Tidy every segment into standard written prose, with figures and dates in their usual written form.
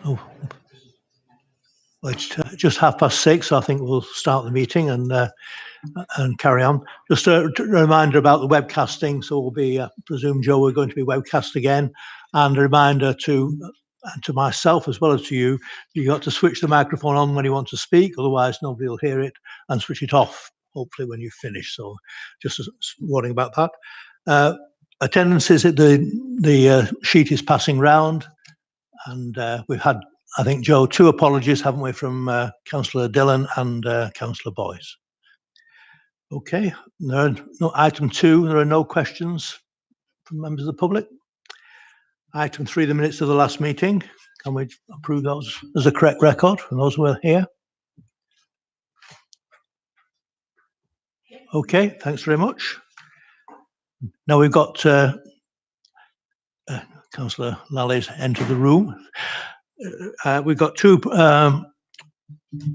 Oh, well, it's just 6:30, so I think we'll start the meeting and carry on. Just a reminder about the webcasting. So we'll be, presume, Joe, we're going to be webcast again. And a reminder to myself as well as to you, you got to switch the microphone on when you want to speak, otherwise nobody will hear it, and switch it off, hopefully, when you finish. So just a warning about that. Attendance is at the sheet is passing round, and we've had, I think, Joe, 2 apologies, haven't we, from Councillor Dillon and Councillor Boyce. Okay, item 2, there are no questions from members of the public. Item 3, the minutes of the last meeting. Can we approve those as a correct record for those who are here? Okay, thanks very much. Now we've got Councillor Lally's entered the room. We've got 2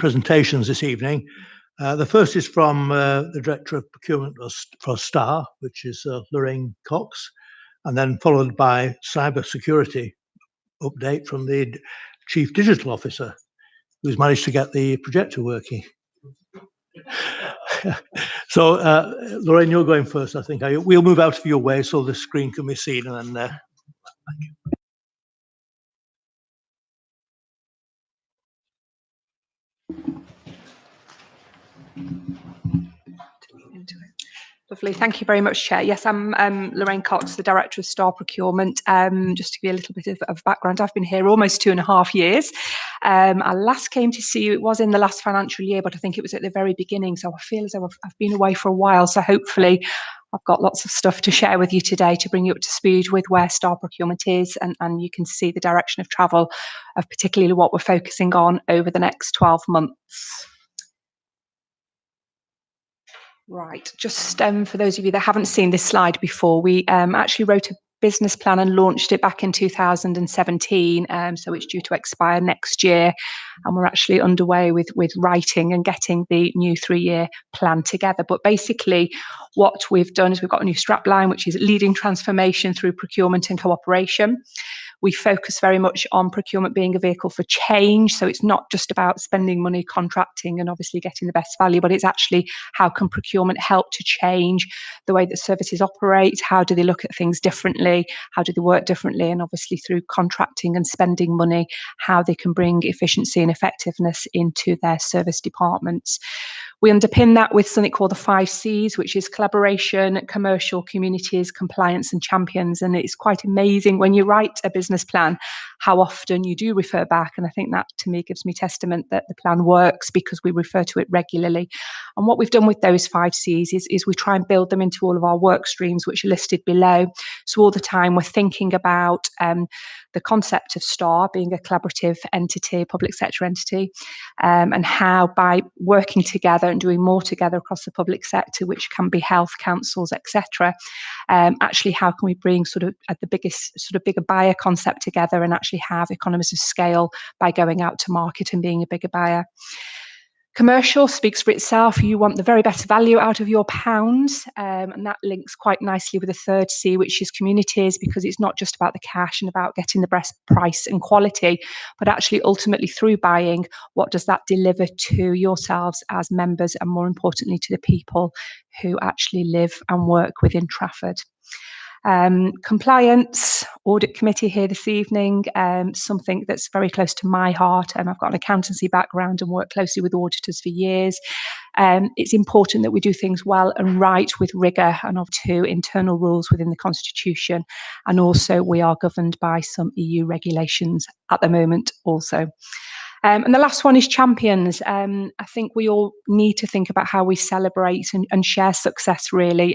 presentations this evening. The first is from the Director of Procurement for STAR, which is Lorraine Cox, and then followed by cyber security update from the Chief Digital Officer, who's managed to get the projector working. So, Lorraine, you're going first, I think. We'll move out of your way so the screen can be seen, and then thank you. Lovely. Thank you very much, Chair. Yes, I'm Lorraine Cox, the Director of STAR Procurement. Just to give you a little bit of background, I've been here almost 2.5 years. I last came to see you, it was in the last financial year, but I think it was at the very beginning. So I feel as though I've been away for a while. So hopefully I've got lots of stuff to share with you today to bring you up to speed with where STAR Procurement is, and you can see the direction of travel of particularly what we're focusing on over the next 12 months. Right, just for those of you that haven't seen this slide before, we actually wrote a business plan and launched it back in 2017, so it's due to expire next year, and we're actually underway with writing and getting the new 3-year plan together. But basically what we've done is we've got a new strapline, which is leading transformation through procurement and cooperation. We focus very much on procurement being a vehicle for change. So it's not just about spending money, contracting, and obviously getting the best value, but it's actually how can procurement help to change the way that services operate? How do they look at things differently? How do they work differently? And obviously through contracting and spending money, how they can bring efficiency and effectiveness into their service departments. We underpin that with something called the 5 C's, which is collaboration, commercial, communities, compliance, and champions. And it's quite amazing when you write a business plan, how often you do refer back. And I think that to me gives me testament that the plan works because we refer to it regularly. And what we've done with those 5 C's is we try and build them into all of our work streams, which are listed below. So all the time we're thinking about the concept of STAR being a collaborative entity, public sector entity, and how by working together and doing more together across the public sector, which can be health councils, etc., actually how can we bring sort of at the biggest sort of bigger buyer concept together and actually have economies of scale by going out to market and being a bigger buyer. Commercial speaks for itself. You want the very best value out of your pounds, and that links quite nicely with the 3rd C, which is communities, because it's not just about the cash and about getting the best price and quality, but actually ultimately through buying, what does that deliver to yourselves as members and more importantly to the people who actually live and work within Trafford. Compliance, audit committee here this evening, something that's very close to my heart. I've got an accountancy background and worked closely with auditors for years. It's important that we do things well and right with rigour and up to internal rules within the Constitution. And also we are governed by some EU regulations at the moment also. And the last one is champions. I think we all need to think about how we celebrate and share success really.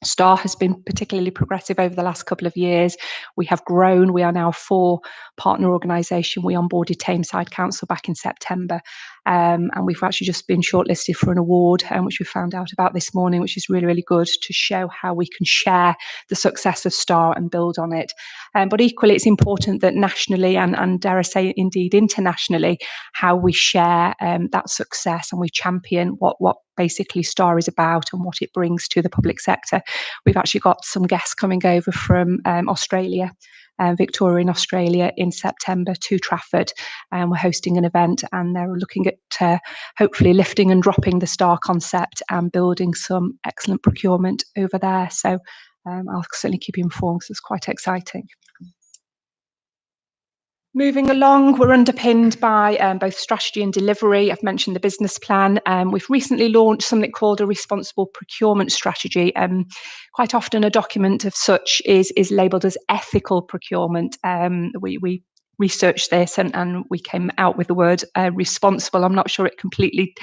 STAR has been particularly progressive over the last couple of years. We have grown. We are now a 4-partner organisation. We onboarded Tameside Council back in September. And we've actually just been shortlisted for an award, which we found out about this morning, which is really, really good to show how we can share the success of STAR and build on it. But equally, it's important that nationally and dare I say indeed internationally, how we share that success and we champion what basically STAR is about and what it brings to the public sector. We've actually got some guests coming over from Australia Victoria in Australia in September to Trafford. We're hosting an event, and they're looking at hopefully lifting and dropping the STAR concept and building some excellent procurement over there. So I'll certainly keep you informed because it's quite exciting. Moving along, we're underpinned by both strategy and delivery. I've mentioned the business plan. We've recently launched something called a responsible procurement strategy. Quite often a document of such is labelled as ethical procurement. We researched this and we came out with the word responsible. I'm not sure it completely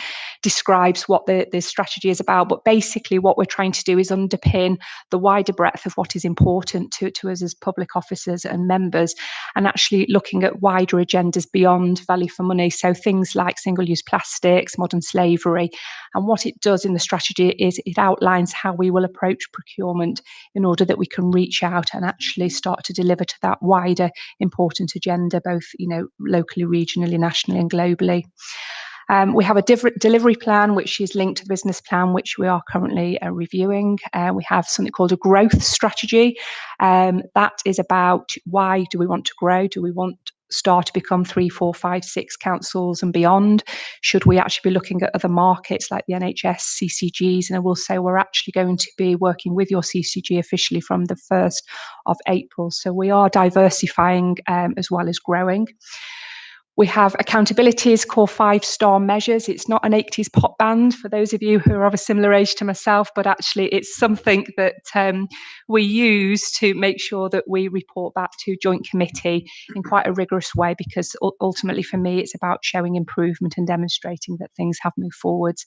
describes what the strategy is about, but basically what we're trying to do is underpin the wider breadth of what is important to us as public officers and members, and actually looking at wider agendas beyond value for money. So things like single-use plastics, modern slavery. And what it does in the strategy is it outlines how we will approach procurement in order that we can reach out and actually start to deliver to that wider important agenda, both locally, regionally, nationally and globally. We have a delivery plan, which is linked to the business plan, which we are currently reviewing. We have something called a growth strategy. That is about why do we want to grow? Do we want STAR to become 3, 4, 5, 6 councils and beyond? Should we actually be looking at other markets like the NHS, CCGs? And I will say we're actually going to be working with your CCG officially from the 1st of April. So we are diversifying as well as growing. We have accountabilities, core 5-star measures. It's not an 80s pop band for those of you who are of a similar age to myself, but actually it's something that we use to make sure that we report back to joint committee in quite a rigorous way, because ultimately for me it's about showing improvement and demonstrating that things have moved forwards.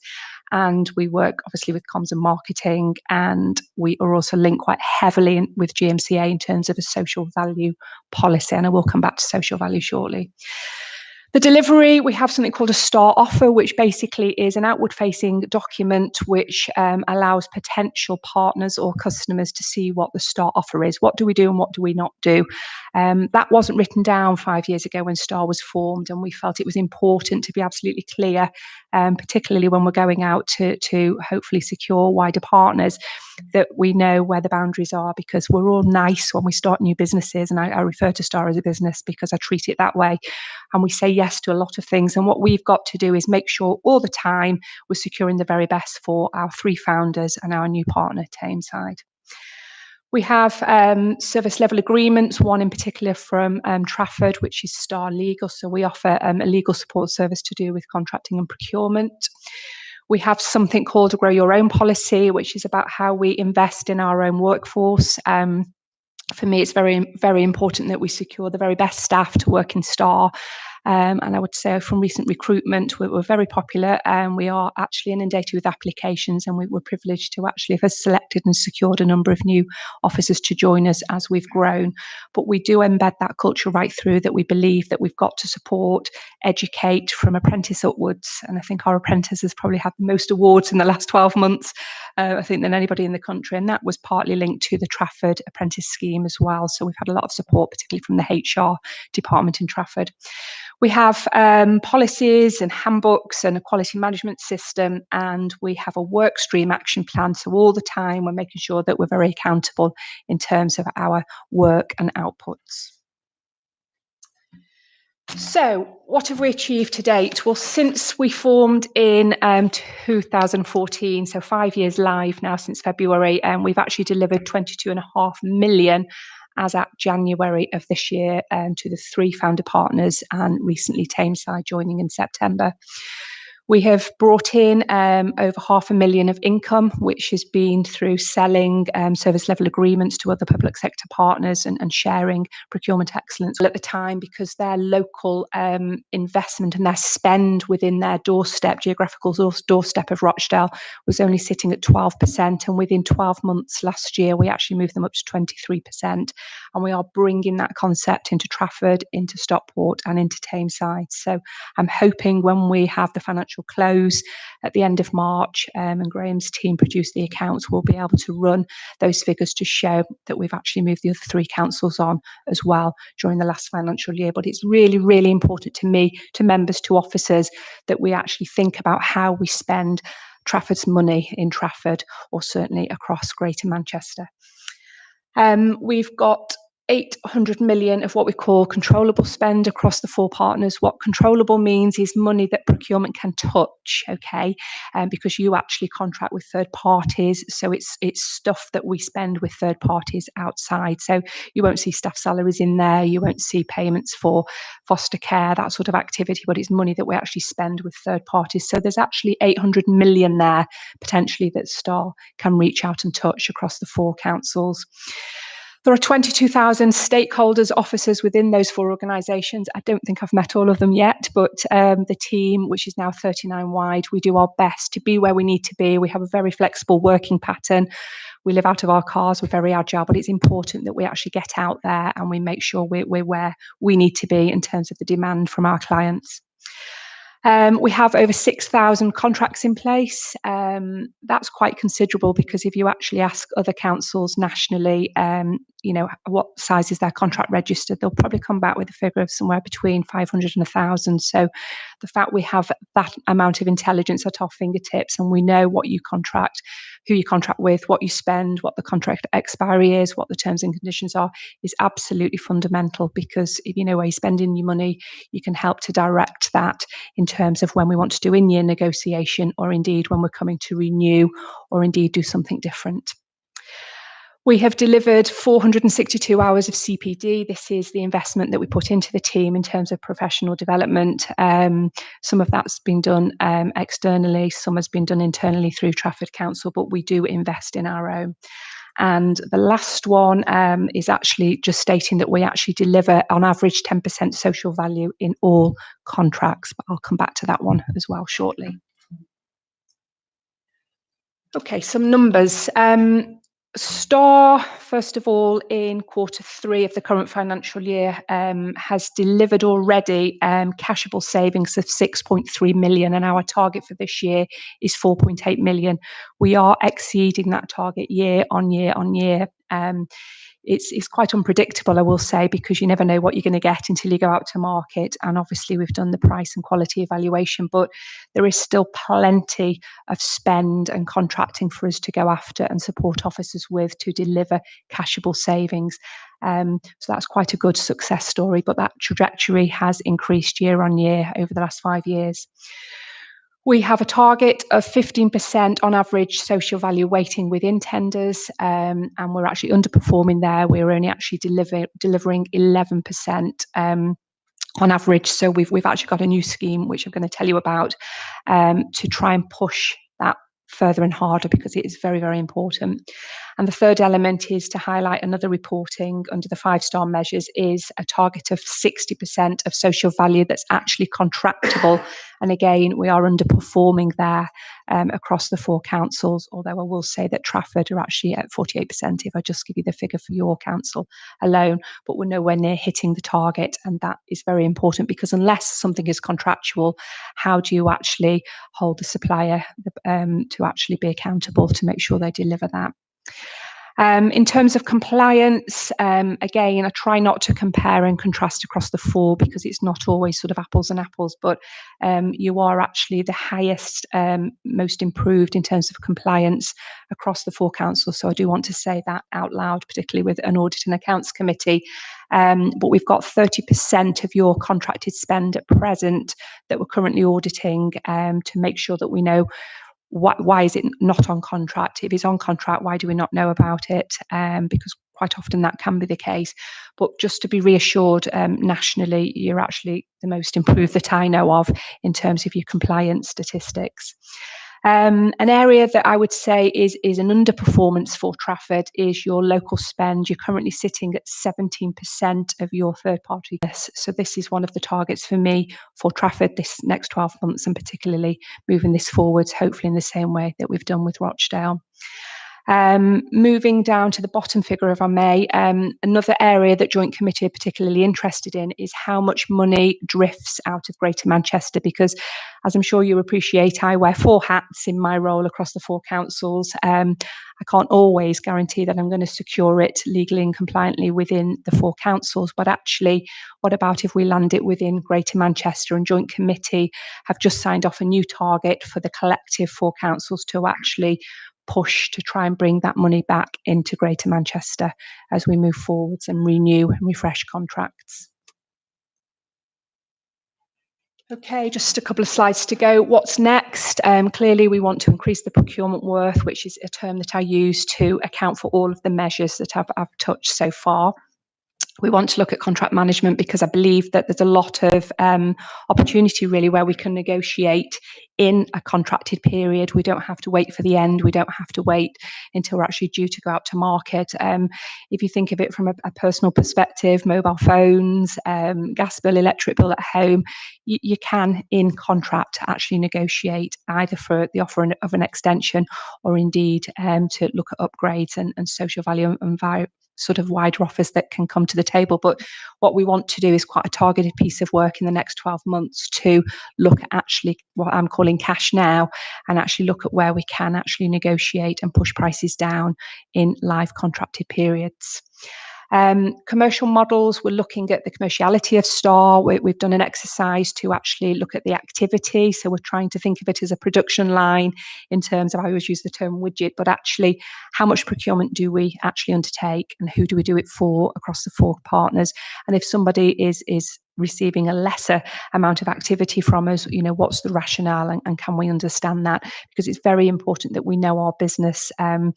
And we work obviously with comms and marketing, and we are also linked quite heavily with GMCA in terms of a social value policy, and I will come back to social value shortly. The delivery, we have something called a STAR offer, which basically is an outward-facing document which allows potential partners or customers to see what the STAR offer is. What do we do and what do we not do? That wasn't written down 5 years ago when STAR was formed, and we felt it was important to be absolutely clear, particularly when we're going out to hopefully secure wider partners, that we know where the boundaries are, because we're all nice when we start new businesses, and I refer to STAR as a business because I treat it that way. And we say yes to a lot of things. And what we've got to do is make sure all the time we're securing the very best for our 3 founders and our new partner, Tameside. We have service level agreements, one in particular from Trafford, which is STAR Legal. So we offer a legal support service to do with contracting and procurement. We have something called a Grow Your Own policy, which is about how we invest in our own workforce. For me, it's very, very important that we secure the very best staff to work in STAR. And I would say from recent recruitment, we're very popular, and we are actually inundated with applications, and we're privileged to actually have selected and secured a number of new officers to join us as we've grown. But we do embed that culture right through, that we believe that we've got to support, educate from apprentice upwards. And I think our apprentices probably had the most awards in the last 12 months, I think, than anybody in the country. And that was partly linked to the Trafford apprentice scheme as well. So we've had a lot of support, particularly from the HR department in Trafford. We have policies and handbooks and a quality management system, and we have a work stream action plan. So all the time we're making sure that we're very accountable in terms of our work and outputs. So what have we achieved to date? Well, since we formed in 2014, so 5 years live now since February, and we've actually delivered 22.5 million as at January of this year to the 3 founder partners, and recently Tameside joining in September. We have brought in over 500,000 of income, which has been through selling service level agreements to other public sector partners and sharing procurement excellence. At the time, because their local investment and their spend within their doorstep, geographical doorstep of Rochdale, was only sitting at 12%. And within 12 months last year, we actually moved them up to 23%. And we are bringing that concept into Trafford, into Stockport and into Tameside. So I'm hoping when we have the financial close at the end of March and Graham's team produce the accounts, we'll be able to run those figures to show that we've actually moved the other 3 councils on as well during the last financial year. But it's really, really important to me, to members, to officers, that we actually think about how we spend Trafford's money in Trafford, or certainly across Greater Manchester. We've got 800 million of what we call controllable spend across the 4 partners. What controllable means is money that procurement can touch, okay, because you actually contract with third parties, so it's stuff that we spend with third parties outside. So you won't see staff salaries in there, you won't see payments for foster care, that sort of activity, but it's money that we actually spend with third parties. So there's actually 800 million there potentially that STAR can reach out and touch across the 4 councils. There are 22,000 stakeholders, officers within those 4 organisations. I don't think I've met all of them yet, but the team, which is now 39 wide, we do our best to be where we need to be. We have a very flexible working pattern. We live out of our cars, we're very agile, but it's important that we actually get out there and we make sure we're where we need to be in terms of the demand from our clients. We have over 6,000 contracts in place. That's quite considerable, because if you actually ask other councils nationally, what size is their contract registered, they'll probably come back with a figure of somewhere between 500 and 1,000. So the fact we have that amount of intelligence at our fingertips, and we know what you contract, who you contract with, what you spend, what the contract expiry is, what the terms and conditions are, is absolutely fundamental, because if you know where you're spending your money, you can help to direct that in terms of when we want to do in-year negotiation, or indeed when we're coming to renew, or indeed do something different. We have delivered 462 hours of CPD. This is the investment that we put into the team in terms of professional development. Some of that's been done externally, some has been done internally through Trafford Council, but we do invest in our own. And the last one is actually just stating that we actually deliver on average 10% social value in all contracts, but I'll come back to that one as well shortly. Okay, some numbers. STAR, first of all, in Q3 of the current financial year, has delivered already cashable savings of 6.3 million, and our target for this year is 4.8 million. We are exceeding that target year on year on year. It's quite unpredictable, I will say, because you never know what you're going to get until you go out to market. And obviously we've done the price and quality evaluation, but there is still plenty of spend and contracting for us to go after and support officers with to deliver cashable savings. So that's quite a good success story, but that trajectory has increased year on year over the last 5 years. We have a target of 15% on average social value weighting within tenders, and we're actually underperforming there. We're only actually delivering 11% on average. So we've actually got a new scheme, which I'm going to tell you about, to try and push that further and harder, because it is very, very important. And the third element is to highlight another reporting under the 5-star measures is a target of 60% of social value that's actually contractable. And again, we are underperforming there across the 4 councils, although I will say that Trafford are actually at 48%, if I just give you the figure for your council alone, but we're nowhere near hitting the target. And that is very important, because unless something is contractual, how do you actually hold the supplier to actually be accountable to make sure they deliver that? In terms of compliance, again, I try not to compare and contrast across the 4, because it's not always sort of apples and apples, but you are actually the highest, most improved in terms of compliance across the 4 councils. So I do want to say that out loud, particularly with an audit and accounts committee. But we've got 30% of your contracted spend at present that we're currently auditing to make sure that we know why is it not on contract? If it's on contract, why do we not know about it? Because quite often that can be the case. But just to be reassured, nationally, you're actually the most improved that I know of in terms of your compliance statistics. An area that I would say is an underperformance for Trafford is your local spend. You're currently sitting at 17% of your third party. So this is one of the targets for me for Trafford this next 12 months, and particularly moving this forwards, hopefully in the same way that we've done with Rochdale. Moving down to the bottom figure, if I may, another area that Joint Committee are particularly interested in is how much money drifts out of Greater Manchester, because as I'm sure you appreciate, I wear 4 hats in my role across the 4 councils. I can't always guarantee that I'm going to secure it legally and compliantly within the 4 councils, but actually, what about if we land it within Greater Manchester? And Joint Committee have just signed off a new target for the collective 4 councils to actually push to try and bring that money back into Greater Manchester as we move forwards and renew and refresh contracts. Okay, just a couple of slides to go. What's next? Clearly, we want to increase the procurement worth, which is a term that I use to account for all of the measures that I've touched so far. We want to look at contract management because I believe that there's a lot of opportunity really where we can negotiate in a contracted period. We don't have to wait for the end. We don't have to wait until we're actually due to go out to market. If you think of it from a personal perspective, mobile phones, gas bill, electric bill at home, you can in contract actually negotiate either for the offer of an extension or indeed to look at upgrades and social value and sort of wider offers that can come to the table. But what we want to do is quite a targeted piece of work in the next 12 months to look at actually what I'm calling cash now and actually look at where we can actually negotiate and push prices down in live contracted periods. Commercial models, we're looking at the commerciality of Star. We've done an exercise to actually look at the activity. So we're trying to think of it as a production line in terms of, I always use the term widget, but actually how much procurement do we actually undertake and who do we do it for across the 4 partners? And if somebody is receiving a lesser amount of activity from us, what's the rationale and can we understand that? Because it's very important that we know our business. I'm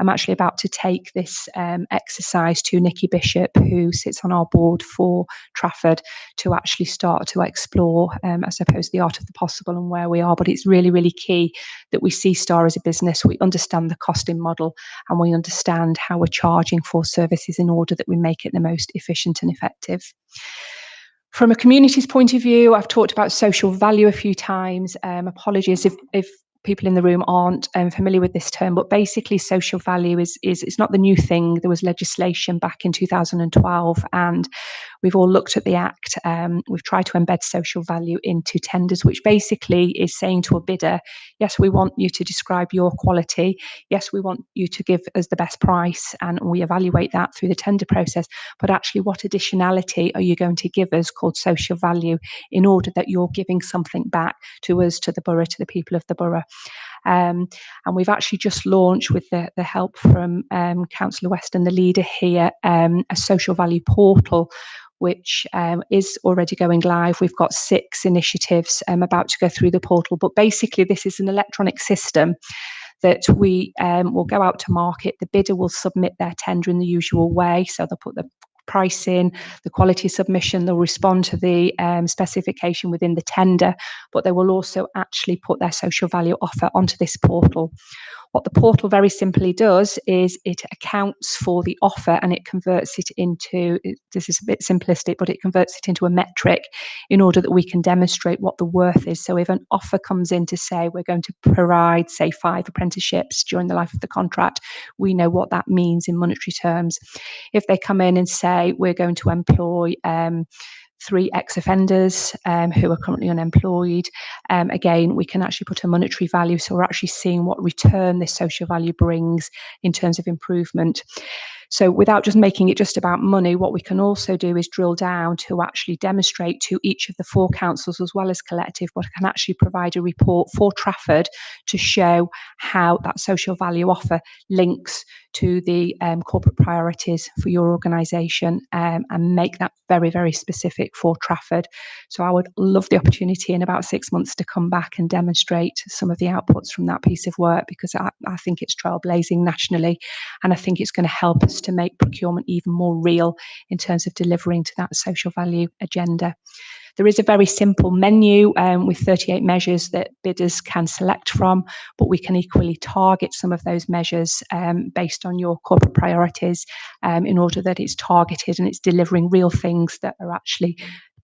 actually about to take this exercise to Nikki Bishop, who sits on our board for Trafford, to actually start to explore, I suppose, the art of the possible and where we are. But it's really, really key that we see Star as a business, we understand the costing model and we understand how we're charging for services in order that we make it the most efficient and effective. From a community's point of view, I've talked about social value a few times. Apologies if people in the room aren't familiar with this term, but basically social value is it's not the new thing. There was legislation back in 2012 and we've all looked at the Act. We've tried to embed social value into tenders, which basically is saying to a bidder, yes, we want you to describe your quality. Yes, we want you to give us the best price and we evaluate that through the tender process. But actually, what additionality are you going to give us called social value in order that you're giving something back to us, to the borough, to the people of the borough? And we've actually just launched, with the help from Councillor Weston, the leader here, a social value portal, which is already going live. We've got 6 initiatives about to go through the portal. But basically, this is an electronic system that we will go out to market. The bidder will submit their tender in the usual way. So they'll put the price in, the quality submission, they'll respond to the specification within the tender, but they will also actually put their social value offer onto this portal. What the portal very simply does is it accounts for the offer and it converts it into, this is a bit simplistic, but it converts it into a metric in order that we can demonstrate what the worth is. So if an offer comes in to say we're going to provide, say, 5 apprenticeships during the life of the contract, we know what that means in monetary terms. If they come in and say we're going to employ 3 ex-offenders who are currently unemployed. Again, we can actually put a monetary value. So we're actually seeing what return this social value brings in terms of improvement. So without just making it just about money, what we can also do is drill down to actually demonstrate to each of the 4 councils as well as collective, but can actually provide a report for Trafford to show how that social value offer links to the corporate priorities for your organisation and make that very, very specific for Trafford. So I would love the opportunity in about 6 months to come back and demonstrate some of the outputs from that piece of work, because I think it's trailblazing nationally, and I think it's going to help us to make procurement even more real in terms of delivering to that social value agenda. There is a very simple menu with 38 measures that bidders can select from, but we can equally target some of those measures based on your corporate priorities in order that it's targeted and it's delivering real things that are actually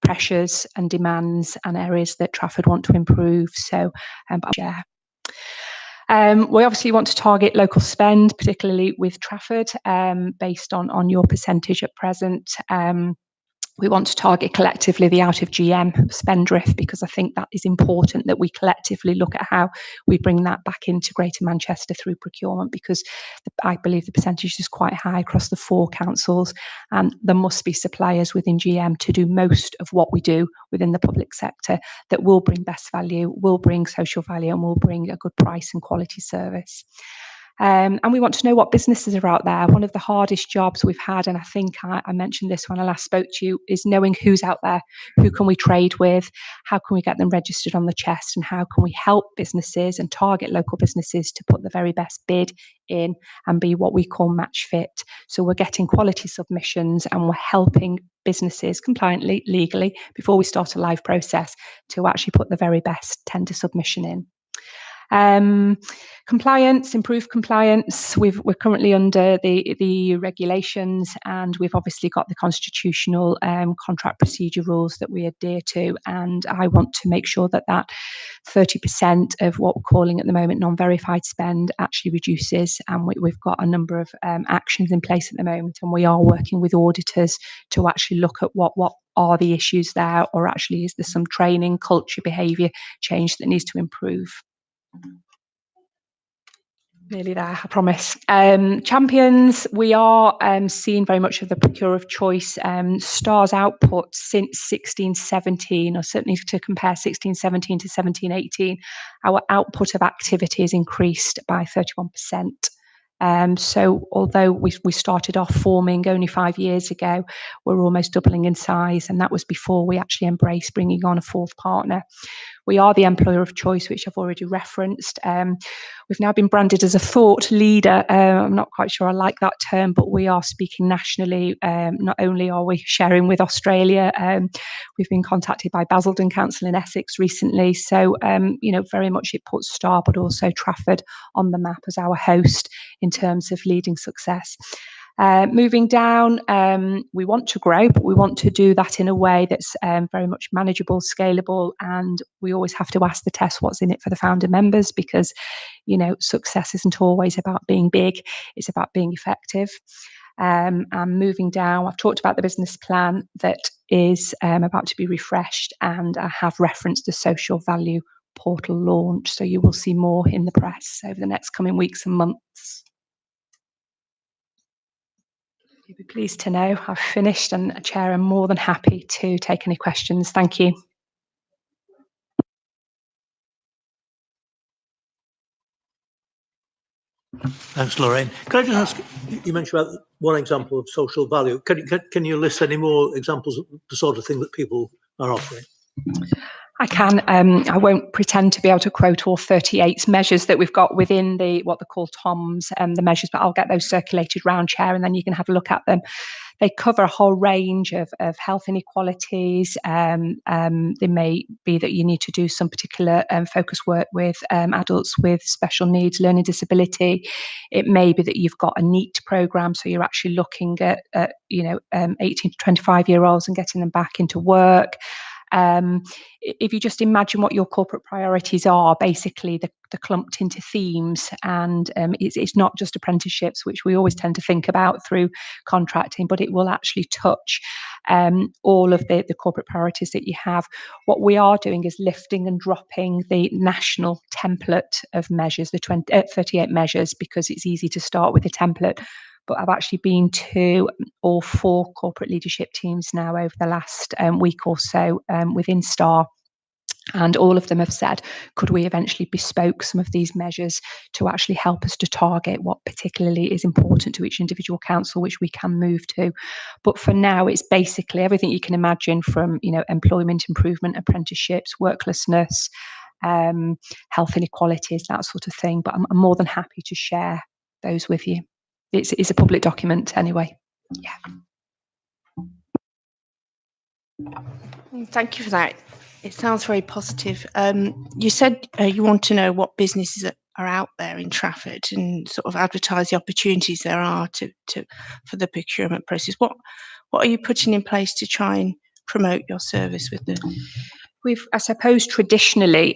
pressures and demands and areas that Trafford want to improve. So, share. We obviously want to target local spend, particularly with Trafford, based on your percentage at present. We want to target collectively the out of GM spend drift, because I think that is important that we collectively look at how we bring that back into Greater Manchester through procurement, because I believe the percentage is quite high across the 4 councils, and there must be suppliers within GM to do most of what we do within the public sector that will bring best value, will bring social value, and will bring a good price and quality service. And we want to know what businesses are out there. One of the hardest jobs we've had, and I think I mentioned this when I last spoke to you, is knowing who's out there, who can we trade with, how can we get them registered on the chest, and how can we help businesses and target local businesses to put the very best bid in and be what we call match fit. So we're getting quality submissions and we're helping businesses compliantly, legally, before we start a live process, to actually put the very best tender submission in. Compliance, improved compliance. We're currently under the regulations, and we've obviously got the constitutional contract procedure rules that we adhere to. And I want to make sure that 30% of what we're calling at the moment non-verified spend actually reduces. And we've got a number of actions in place at the moment, and we are working with auditors to actually look at what are the issues there, or actually is there some training, culture, behaviour change that needs to improve. Nearly there, I promise. Champions, we are seeing very much of the procure of choice. STAR's output since 16-17, or certainly to compare 16-17 to 17-18, our output of activity has increased by 31%. So although we started off forming only 5 years ago, we're almost doubling in size, and that was before we actually embraced bringing on a fourth partner. We are the employer of choice, which I've already referenced. We've now been branded as a thought leader. I'm not quite sure I like that term, but we are speaking nationally. Not only are we sharing with Australia, we've been contacted by Basildon Council in Essex recently. So, very much it puts STAR, but also Trafford on the map as our host in terms of leading success. Moving down, we want to grow, but we want to do that in a way that's very much manageable, scalable, and we always have to ask the test what's in it for the founder members, because, success isn't always about being big, it's about being effective. And moving down, I've talked about the business plan that is about to be refreshed, and I have referenced the social value portal launch, so you will see more in the press over the next coming weeks and months. You'll be pleased to know I've finished, and Chair, I'm more than happy to take any questions. Thank you. Thanks, Lorraine. Can I just ask, you mentioned about one example of social value. Can you list any more examples of the sort of thing that people are offering? I can. I won't pretend to be able to quote all 38 measures that we've got within what they call TOMs, the measures, but I'll get those circulated round, Chair, and then you can have a look at them. They cover a whole range of health inequalities. They may be that you need to do some particular focus work with adults with special needs, learning disability. It may be that you've got a NEAT programme, so you're actually looking at 18 to 25-year-olds and getting them back into work. If you just imagine what your corporate priorities are, basically they're clumped into themes, and it's not just apprenticeships, which we always tend to think about through contracting, but it will actually touch all of the corporate priorities that you have. What we are doing is lifting and dropping the national template of measures, the 38 measures, because it's easy to start with a template. But I've actually been to all 4 corporate leadership teams now over the last week or so within STAR. And all of them have said, could we eventually bespoke some of these measures to actually help us to target what particularly is important to each individual council, which we can move to. But for now, it's basically everything you can imagine from, employment improvement, apprenticeships, worklessness, health inequalities, that sort of thing. But I'm more than happy to share those with you. It's a public document anyway. Yeah. Thank you for that. It sounds very positive. You said you want to know what businesses are out there in Trafford and sort of advertise the opportunities there are for the procurement process. What are you putting in place to try and promote your service with them? I suppose traditionally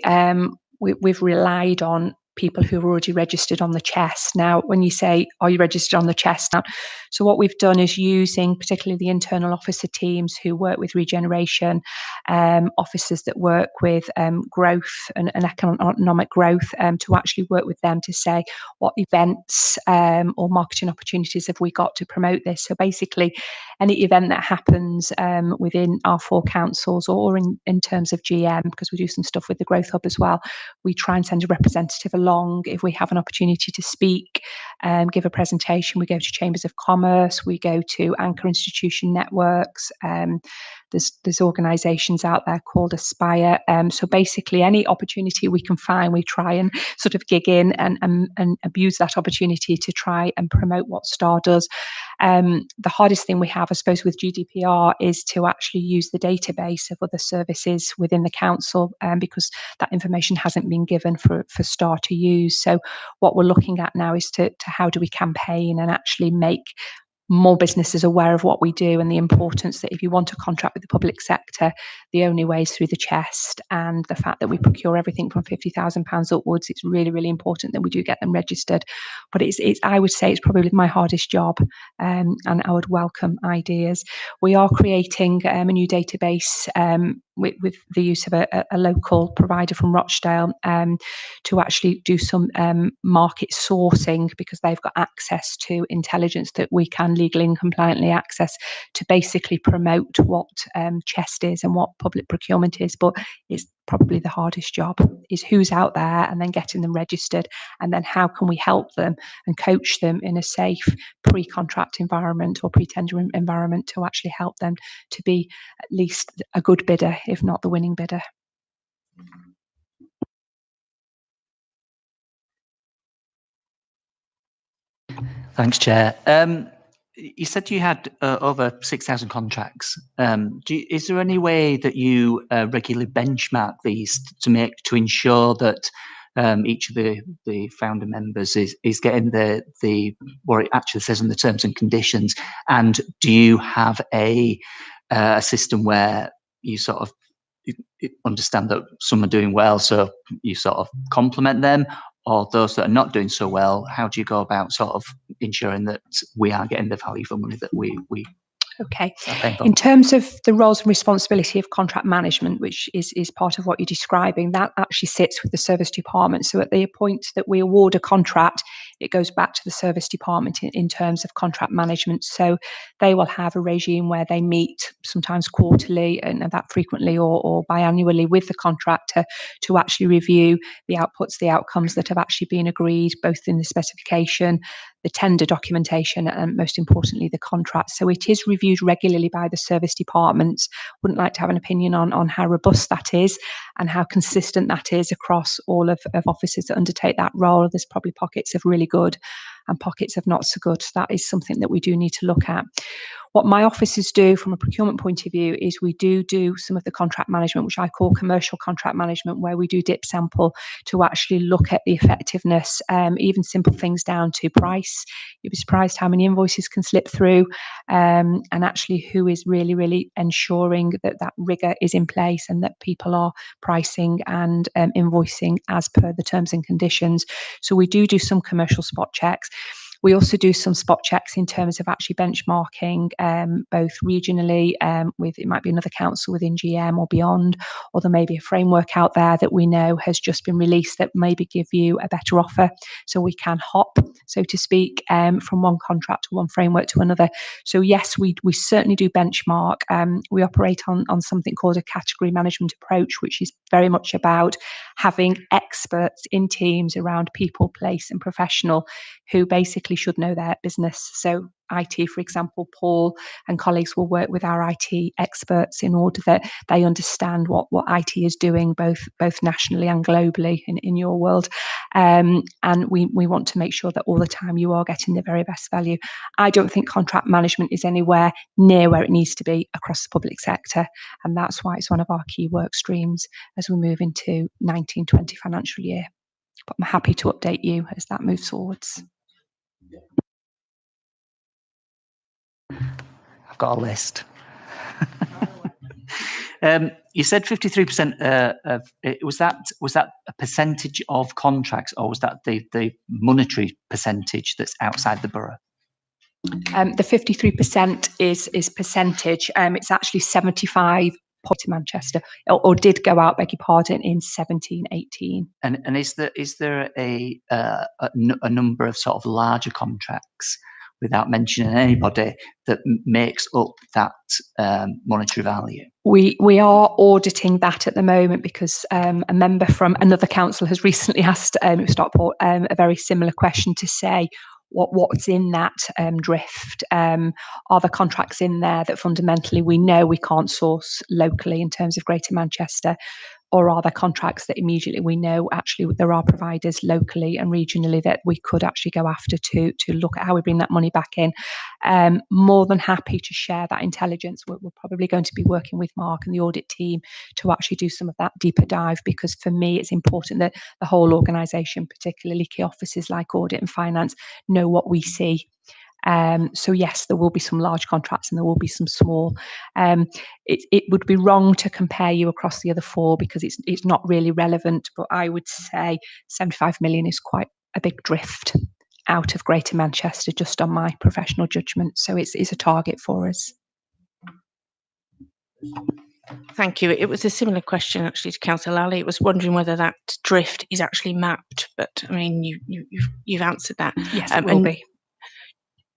we've relied on people who are already registered on the chest. Now, when you say, are you registered on the chest? Now, so what we've done is using particularly the internal officer teams who work with regeneration, officers that work with growth and economic growth, to actually work with them to say what events or marketing opportunities have we got to promote this. So basically, any event that happens within our 4 councils or in terms of GM, because we do some stuff with the Growth Hub as well, we try and send a representative along along, if we have an opportunity to speak, give a presentation, we go to chambers of commerce, we go to anchor institution networks. There's organisations out there called Aspire. So basically, any opportunity we can find, we try and sort of gig in and abuse that opportunity to try and promote what STAR does. The hardest thing we have, I suppose, with GDPR is to actually use the database of other services within the council, because that information hasn't been given for STAR to use. So what we're looking at now is to how do we campaign and actually make more businesses aware of what we do and the importance that if you want to contract with the public sector, the only way is through the chest, and the fact that we procure everything from £50,000 upwards. It's really, really important that we do get them registered. But it's I would say it's probably my hardest job, and I would welcome ideas. We are creating a new database with the use of a local provider from Rochdale to actually do some market sourcing, because they've got access to intelligence that we can legally and compliantly access to basically promote what chest is and what public procurement is. But it's probably the hardest job, is who's out there and then getting them registered, and then how can we help them and coach them in a safe pre-contract environment or pre-tender environment to actually help them to be at least a good bidder, if not the winning bidder. Thanks, Chair. You said you had over 6,000 contracts. Is there any way that you regularly benchmark these to ensure that each of the founder members is getting the what it actually says in the terms and conditions? And do you have a system where you sort of understand that some are doing well, so you sort of compliment them, or those that are not doing so well? How do you go about sort of ensuring that we are getting the value for money that we Okay. are paying for? In terms of the roles and responsibility of contract management, which is part of what you're describing, that actually sits with the service department. So at the point that we award a contract, it goes back to the service department in terms of contract management. So they will have a regime where they meet sometimes quarterly and that frequently or biannually with the contractor to actually review the outputs, the outcomes that have actually been agreed, both in the specification, the tender documentation, and most importantly, the contract. So it is reviewed regularly by the service departments. Wouldn't like to have an opinion on how robust that is and how consistent that is across all of offices that undertake that role. There's probably pockets of really good and pockets of not so good. That is something that we do need to look at. What my offices do from a procurement point of view is we do some of the contract management, which I call commercial contract management, where we do dip sample to actually look at the effectiveness, even simple things down to price. You'd be surprised how many invoices can slip through, and actually who is really, really ensuring that rigor is in place and that people are pricing and invoicing as per the terms and conditions. So we do some commercial spot checks. We also do some spot checks in terms of actually benchmarking, both regionally, with it might be another council within GM or beyond, or there may be a framework out there that we know has just been released that maybe give you a better offer. So we can hop, so to speak, from one contract or one framework to another. So yes, we certainly do benchmark. We operate on something called a category management approach, which is very much about having experts in teams around people, place, and professional who basically should know their business. So IT, for example, Paul and colleagues will work with our IT experts in order that they understand what IT is doing, both nationally and globally in your world. And we want to make sure that all the time you are getting the very best value. I don't think contract management is anywhere near where it needs to be across the public sector. And that's why it's one of our key work streams as we move into 19-20 financial year. But I'm happy to update you as that moves forwards. I've got a list. You said 53% of it. Was that a percentage of contracts, or was that the monetary percentage that's outside the borough? The 53% is percentage. It's actually 75 to Manchester, or did go out, beg your pardon, in 17-18. And is there a number of sort of larger contracts without mentioning anybody, that makes up that monetary value? We are auditing that at the moment because a member from another council has recently asked Stockport a very similar question to say what's in that drift. Are the contracts in there that fundamentally we know we can't source locally in terms of Greater Manchester? Or are there contracts that immediately we know actually there are providers locally and regionally that we could actually go after to look at how we bring that money back in? More than happy to share that intelligence. We're probably going to be working with Mark and the audit team to actually do some of that deeper dive, because for me it's important that the whole organisation, particularly key offices like audit and finance, know what we see. So yes, there will be some large contracts and there will be some small. It would be wrong to compare you across the other four because it's not really relevant, but I would say 75 million is quite a big drift out of Greater Manchester, just on my professional judgment. So it's a target for us. Thank you. It was a similar question actually to Councillor Lally. It was wondering whether that drift is actually mapped, but I mean you've answered that. Yes, it will be.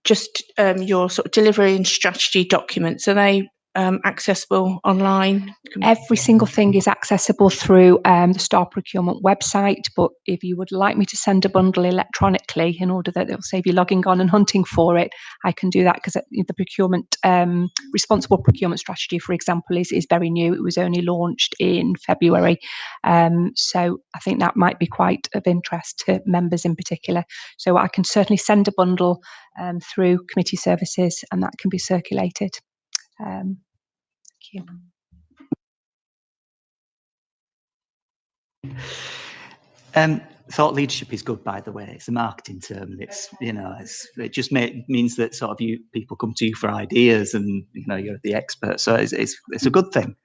Just your sort of delivery and strategy documents, are they accessible online? Every single thing is accessible through the Star Procurement website, but if you would like me to send a bundle electronically in order that it'll save you logging on and hunting for it, I can do that, because the procurement, responsible procurement strategy, for example, is very new. It was only launched in February. So I think that might be quite of interest to members in particular. So I can certainly send a bundle through committee services and that can be circulated. Thank you. Thought leadership is good, by the way. It's a marketing term, and it just means that sort of people come to you for ideas, and you're the expert. So it's a good thing.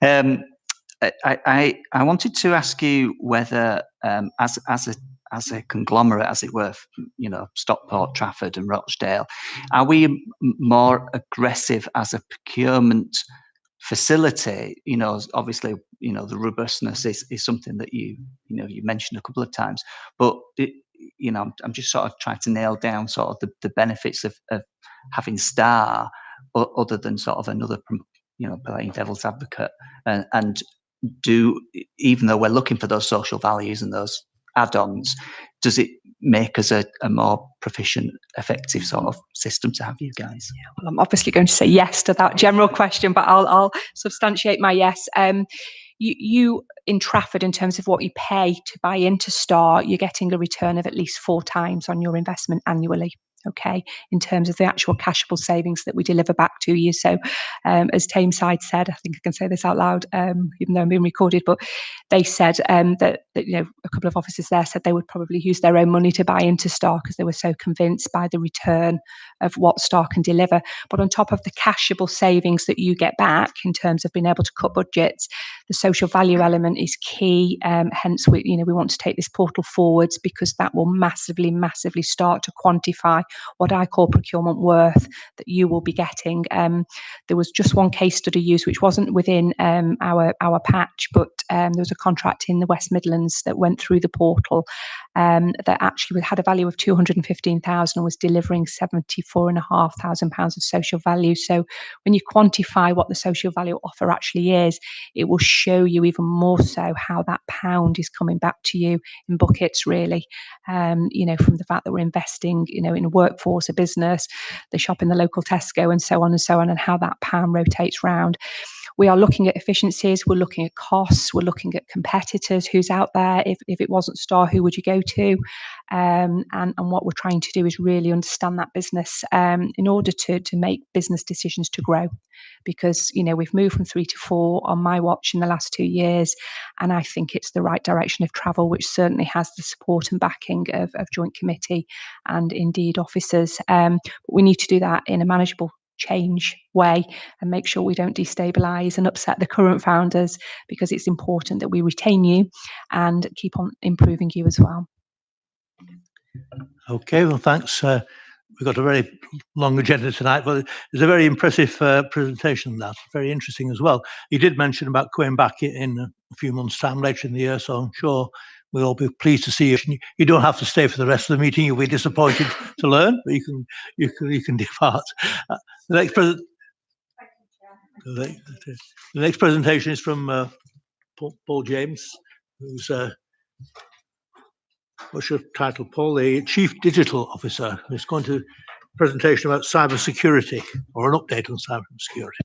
I wanted to ask you whether, as a conglomerate, as it were, Stockport, Trafford, and Rochdale, are we more aggressive as a procurement facility? Obviously, the robustness is something that you mentioned a couple of times, but I'm just sort of trying to nail down sort of the benefits of having Star, other than sort of another, playing devil's advocate, and even though we're looking for those social values and those add-ons, does it make us a more proficient, effective sort of system to have you guys? Yeah, well, I'm obviously going to say yes to that general question, but I'll substantiate my yes. You in Trafford, in terms of what you pay to buy into Star, you're getting a return of at least 4 times on your investment annually. Okay, in terms of the actual cashable savings that we deliver back to you. So, as Tameside said, I think I can say this out loud, even though I'm being recorded, but they said that a couple of officers there said they would probably use their own money to buy into Star because they were so convinced by the return of what Star can deliver. But on top of the cashable savings that you get back in terms of being able to cut budgets, the social value element is key. Hence, we want to take this portal forwards, because that will massively start to quantify what I call procurement worth that you will be getting. There was just one case study used, which wasn't within our patch, but there was a contract in the West Midlands that went through the portal that actually had a value of 215,000 and was delivering £74,500 of social value. So when you quantify what the social value offer actually is, it will show you even more so how that pound is coming back to you in buckets, really. From the fact that we're investing, in a workforce, a business, they shop in the local Tesco and so on, and how that pound rotates round. We are looking at efficiencies, we're looking at costs, we're looking at competitors, who's out there. If it wasn't Star, who would you go to? And what we're trying to do is really understand that business in order to make business decisions to grow. Because, we've moved from 3 to 4 on my watch in the last 2 years, and I think it's the right direction of travel, which certainly has the support and backing of Joint Committee and indeed officers. But we need to do that in a manageable change way and make sure we don't destabilise and upset the current founders, because it's important that we retain you and keep on improving you as well. Okay, well, thanks. We've got a very long agenda tonight, but it's a very impressive presentation. That's very interesting as well. You did mention about coming back in a few months' time later in the year, so I'm sure We'll all be pleased to see you. You don't have to stay for the rest of the meeting. You'll be disappointed to learn, but you can depart. The next the next presentation is from Paul James, who's what's your title, Paul? The Chief Digital Officer. Who's going to presentation about cyber security, or an update on cyber security.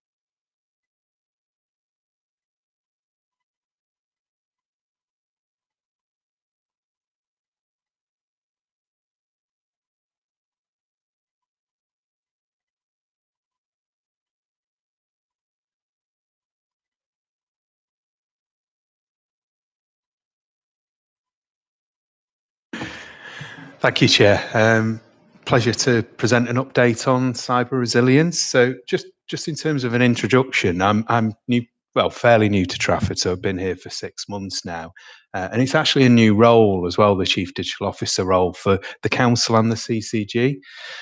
Thank you, Chair. Pleasure to present an update on cyber resilience. So just in terms of an introduction, I'm new, well, fairly new to Trafford, so I've been here for 6 months now. And it's actually a new role as well, the Chief Digital Officer role for the Council and the CCG.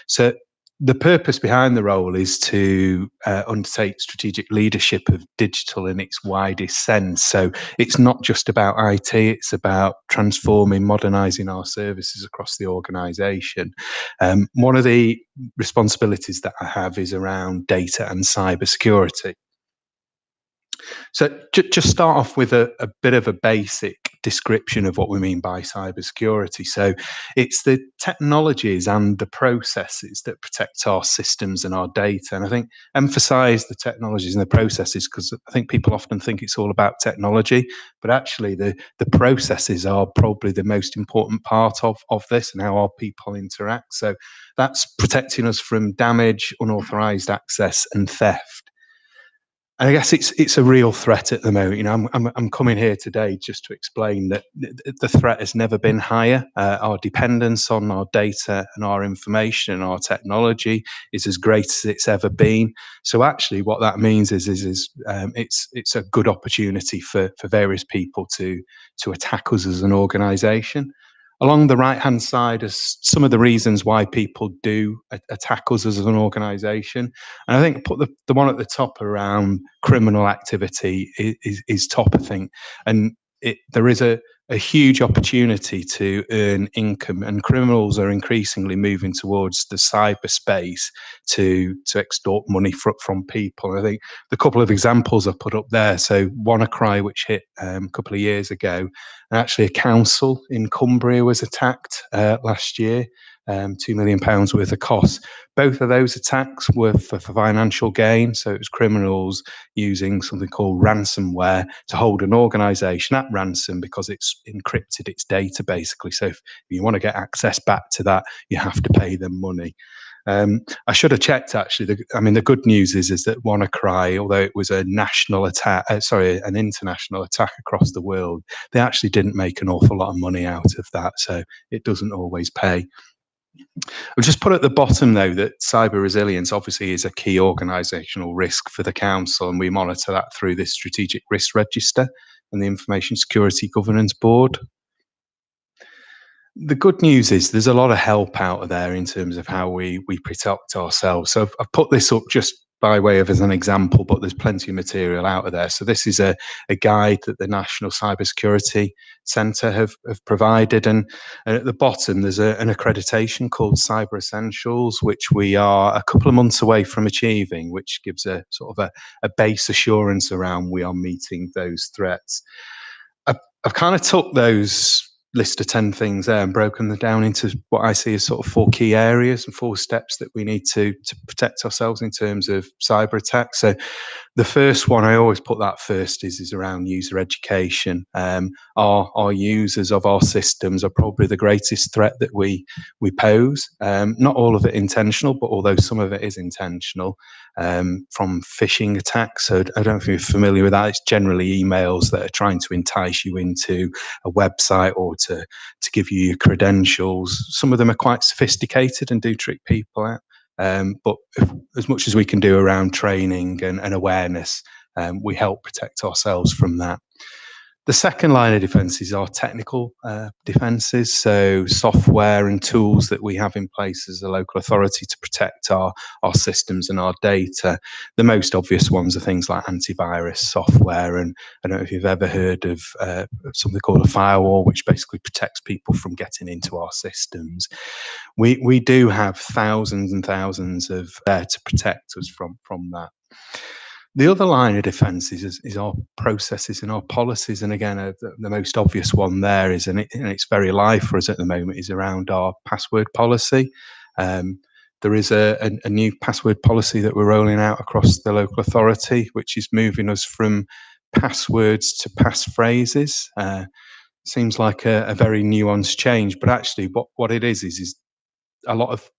So the purpose behind the role is to undertake strategic leadership of digital in its widest sense. So it's not just about IT, it's about transforming, modernising our services across the organisation. One of the responsibilities that I have is around data and cyber security. So just start off with a bit of a basic description of what we mean by cybersecurity. So it's the technologies and the processes that protect our systems and our data. And I think emphasize the technologies and the processes because I think people often think it's all about technology, but actually the processes are probably the most important part of this and how our people interact. So that's protecting us from damage, unauthorized access and theft. And I guess it's a real threat at the moment. You know, I'm coming here today just to explain that the threat has never been higher. Our dependence on our data and our information and our technology is as great as it's ever been. So actually, what that means is it's a good opportunity for various people to attack us as an organisation. Along the right-hand side are some of the reasons why people do attack us as an organisation. And I think put the one at the top around criminal activity is top, I think. And there is a huge opportunity to earn income, and criminals are increasingly moving towards the cyberspace to extort money from people. And I think the couple of examples I've put up there, so WannaCry, which hit a couple of years ago, and actually a council in Cumbria was attacked last year, £2 million worth of costs. Both of those attacks were for financial gain. So it was criminals using something called ransomware to hold an organisation at ransom because it's encrypted its data, basically. So if you want to get access back to that, you have to pay them money. I should have checked, actually. The good news is that WannaCry, although it was a national attack, an international attack across the world, they actually didn't make an awful lot of money out of that. So it doesn't always pay. I'll just put at the bottom, though, that cyber resilience obviously is a key organisational risk for the council, and we monitor that through this strategic risk register and the Information Security Governance Board. The good news is there's a lot of help out there in terms of how we protect ourselves. So I've put this up just by way of as an example, but there's plenty of material out of there. So this is a guide that the National Cybersecurity Centre have provided. And at the bottom, there's an accreditation called Cyber Essentials, which we are a couple of months away from achieving, which gives a sort of a base assurance around we are meeting those threats. I've kind of took those list of 10 things there and broken them down into what I see as sort of 4 key areas and 4 steps that we need to protect ourselves in terms of cyber attacks. So the first one, I always put that first, is around user education. Our users of our systems are probably the greatest threat that we pose. Not all of it intentional, but although some of it is intentional, from phishing attacks. So I don't know if you're familiar with that. It's generally emails that are trying to entice you into a website or to give you your credentials. Some of them are quite sophisticated and do trick people out. But as much as we can do around training and awareness, we help protect ourselves from that. The second line of defences are technical defences, so software and tools that we have in place as a local authority to protect our systems and our data. The most obvious ones are things like antivirus software, and I don't know if you've ever heard of something called a firewall, which basically protects people from getting into our systems. We do have thousands and thousands of there to protect us from that. The other line of defence is our processes and our policies, and again, the most obvious one there is, and it's very live for us at the moment, is around our password policy. There is a new password policy that we're rolling out across the local authority, which is moving us from passwords to passphrases. Seems like a very nuanced change, but actually, what it is a lot of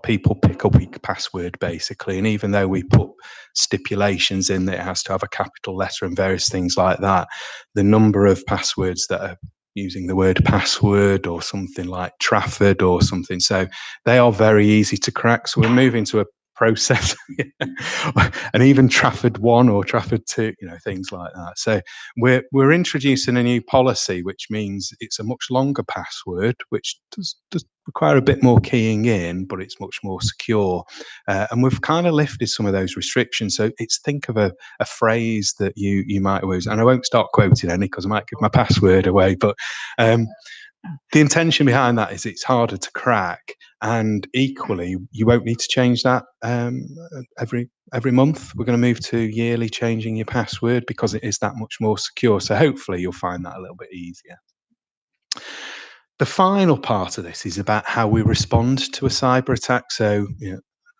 people pick a weak password basically, and even though we put stipulations in that it has to have a capital letter and various things like that, the number of passwords that are using the word password or something like Trafford or something, so they are very easy to crack. So we're moving to a process and even Trafford 1 or Trafford 2, things like that. So we're introducing a new policy, which means it's a much longer password, which does require a bit more keying in, but it's much more secure. And we've kind of lifted some of those restrictions. So it's, think of a phrase that you might use, and I won't start quoting any because I might give my password away, but the intention behind that is it's harder to crack, and equally you won't need to change that every month. We're going to move to yearly changing your password because it is that much more secure. So hopefully you'll find that a little bit easier. The final part of this is about how we respond to a cyber attack. So,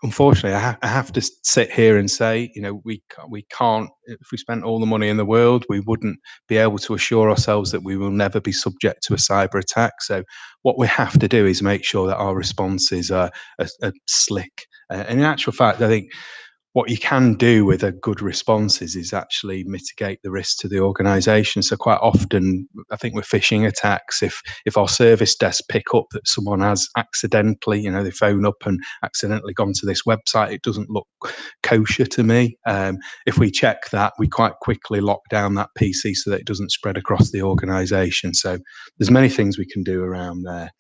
unfortunately, I have to sit here and say, we can't. If we spent all the money in the world, we wouldn't be able to assure ourselves that we will never be subject to a cyber attack. So, what we have to do is make sure that our responses are slick. And in actual fact, I think what you can do with a good responses is actually mitigate the risk to the organisation. So quite often, I think with phishing attacks, if our service desk pick up that someone has accidentally, they phone up and accidentally gone to this website, it doesn't look kosher to me. If we check that, we quite quickly lock down that PC so that it doesn't spread across the organisation. So there's many things we can do around there.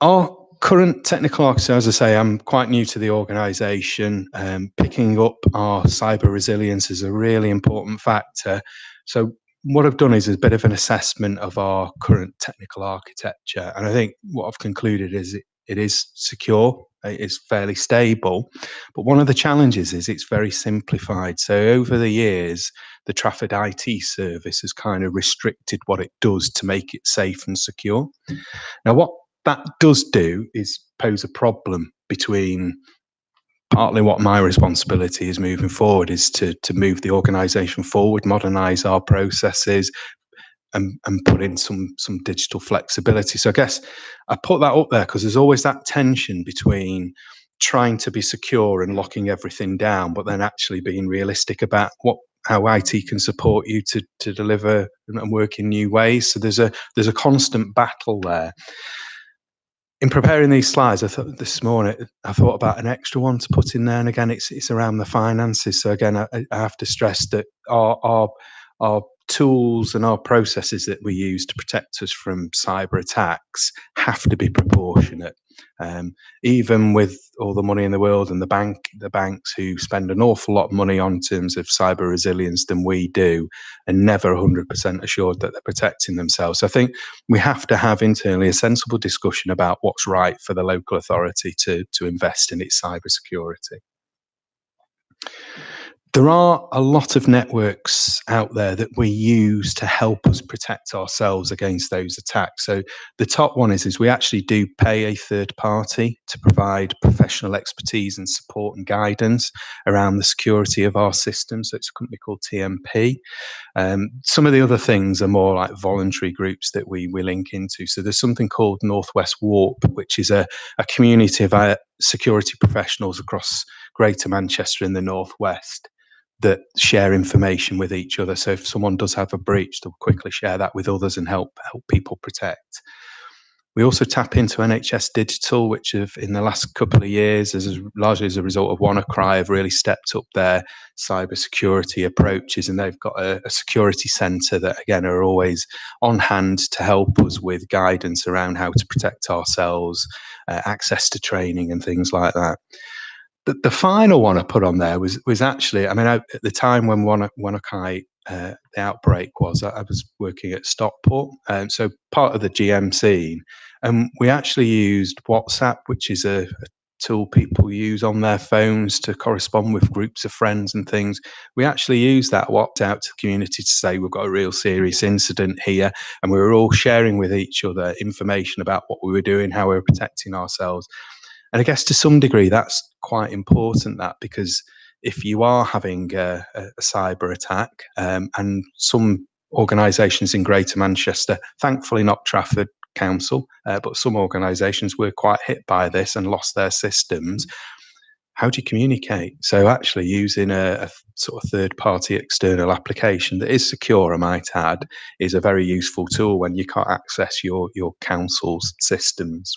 Our current technical officer, as I say, I'm quite new to the organisation. Picking up our cyber resilience is a really important factor. So what I've done is a bit of an assessment of our current technical architecture, and I think what I've concluded is it is secure, it is fairly stable, but one of the challenges is it's very simplified. So over the years, the Trafford IT service has kind of restricted what it does to make it safe and secure. Now, what that does do is pose a problem between partly what my responsibility is moving forward is to move the organisation forward, modernise our processes, and put in some digital flexibility. So I guess I put that up there because there's always that tension between trying to be secure and locking everything down, but then actually being realistic about how IT can support you to deliver and work in new ways. So there's a constant battle there. In preparing these slides, I thought this morning, I thought about an extra one to put in there, and again, it's around the finances. So again, I have to stress that our tools and our processes that we use to protect us from cyber attacks have to be proportionate. Even with all the money in the world and the banks who spend an awful lot of money on terms of cyber resilience than we do, and never 100% assured that they're protecting themselves. So I think we have to have internally a sensible discussion about what's right for the local authority to invest in its cyber security. There are a lot of networks out there that we use to help us protect ourselves against those attacks. So the top one is we actually do pay a third party to provide professional expertise and support and guidance around the security of our system. So it's a company called TMP. Some of the other things are more like voluntary groups that we link into. So there's something called Northwest Warp, which is a community of security professionals across Greater Manchester in the Northwest that share information with each other. So if someone does have a breach, they'll quickly share that with others and help people protect. We also tap into NHS Digital, which have in the last couple of years, largely as a result of WannaCry, have really stepped up their cybersecurity approaches, and they've got a security centre that, again, are always on hand to help us with guidance around how to protect ourselves, access to training and things like that. The final one I put on there was actually, I mean, at the time when WannaCry, the outbreak was, I was working at Stockport, so part of the GM scene, and we actually used WhatsApp, which is a tool people use on their phones to correspond with groups of friends and things. We actually used that WhatsApp out to the community to say we've got a real serious incident here, and we were all sharing with each other information about what we were doing, how we were protecting ourselves. And I guess to some degree that's quite important, that, because if you are having a cyber attack, and some organisations in Greater Manchester, thankfully not Trafford Council, but some organisations were quite hit by this and lost their systems, how do you communicate? So actually using a sort of third-party external application that is secure, I might add, is a very useful tool when you can't access your council's systems.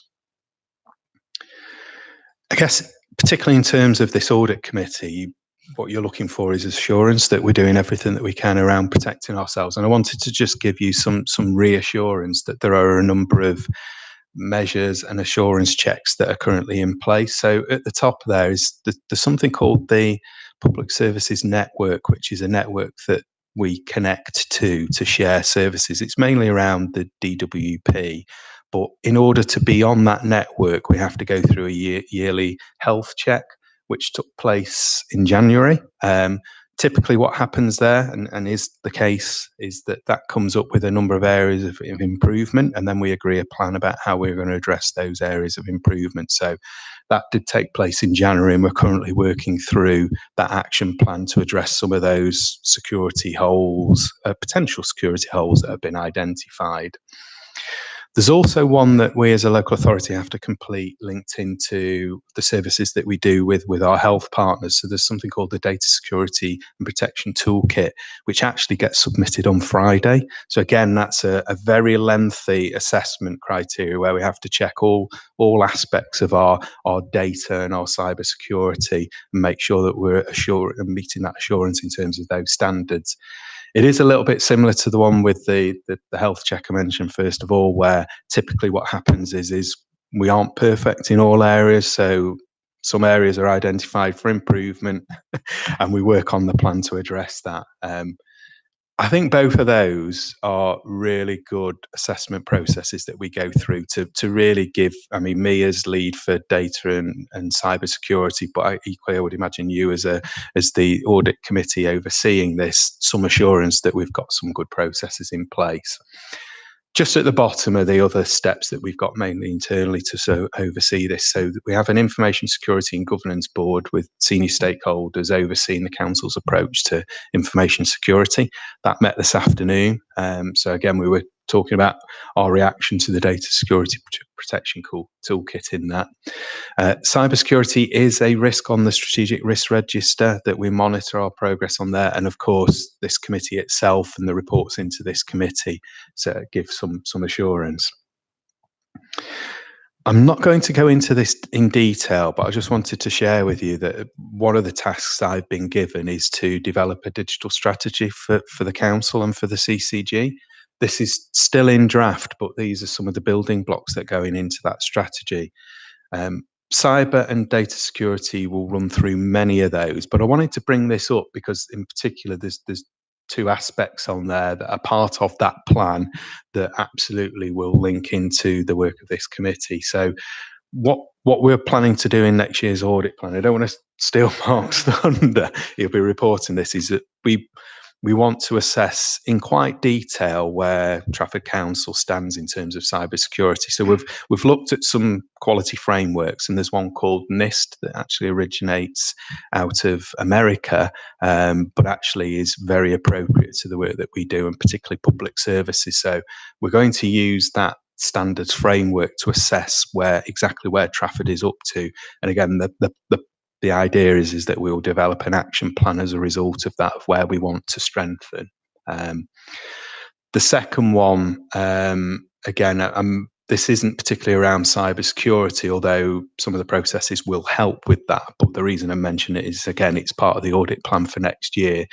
I guess, particularly in terms of this audit committee, what you're looking for is assurance that we're doing everything that we can around protecting ourselves. And I wanted to just give you some reassurance that there are a number of measures and assurance checks that are currently in place. So at the top there is there's something called the Public Services Network, which is a network that we connect to share services. It's mainly around the DWP. But in order to be on that network, we have to go through a yearly health check, which took place in January. Typically what happens there, and is the case, is that comes up with a number of areas of improvement, and then we agree a plan about how we're going to address those areas of improvement. So that did take place in January, and we're currently working through that action plan to address some of those security holes, potential security holes that have been identified. There's also one that we as a local authority have to complete, linked into the services that we do with our health partners. So there's something called the Data Security and Protection Toolkit, which actually gets submitted on Friday. So again, that's a very lengthy assessment criteria where we have to check all aspects of our data and our cyber security and make sure that we're assured and meeting that assurance in terms of those standards. It is a little bit similar to the one with the health check I mentioned first of all, where typically what happens is we aren't perfect in all areas. So some areas are identified for improvement and we work on the plan to address that. I think both of those are really good assessment processes that we go through to really give, I mean, me as lead for data and cyber security, but equally I would imagine you as the audit committee overseeing this, some assurance that we've got some good processes in place. Just at the bottom are the other steps that we've got mainly internally to oversee this. So that we have an information security and governance board with senior stakeholders overseeing the council's approach to information security. That met this afternoon. So again, we were talking about our reaction to the data security protection toolkit in that. Cybersecurity is a risk on the strategic risk register that we monitor our progress on there. And of course, this committee itself and the reports into this committee give some assurance. I'm not going to go into this in detail, but I just wanted to share with you that one of the tasks I've been given is to develop a digital strategy for the council and for the CCG. This is still in draft, but these are some of the building blocks that are going into that strategy. Cyber and data security will run through many of those, but I wanted to bring this up because in particular there's two aspects on there that are part of that plan that absolutely will link into the work of this committee. So what we're planning to do in next year's audit plan, I don't want to steal Mark's thunder, he'll be reporting this, is that we want to assess in quite detail where Trafford Council stands in terms of cybersecurity. So we've looked at some quality frameworks, and there's one called NIST that actually originates out of America, but actually is very appropriate to the work that we do, and particularly public services. So we're going to use that standards framework to assess exactly where Trafford is up to. And again, the idea is that we will develop an action plan as a result of that, of where we want to strengthen. The second one, again, I'm this isn't particularly around cybersecurity, although some of the processes will help with that. But the reason I mention it is, again, it's part of the audit plan for next year.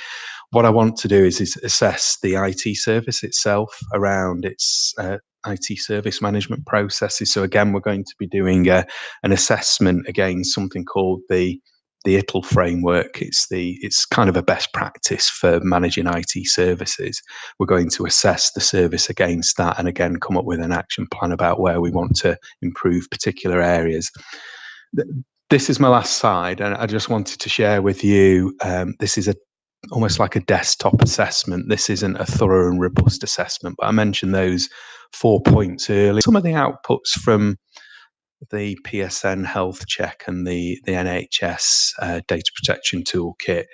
What I want to do is assess the IT service itself around its IT service management processes. So again, we're going to be doing an assessment against something called the ITIL framework. It's kind of a best practice for managing IT services. We're going to assess the service against that, and again come up with an action plan about where we want to improve particular areas. This is my last slide, and I just wanted to share with you. This is almost like a desktop assessment. This isn't a thorough and robust assessment, but I mentioned those 4 points earlier. Some of the outputs from the PSN health check and the NHS data protection toolkit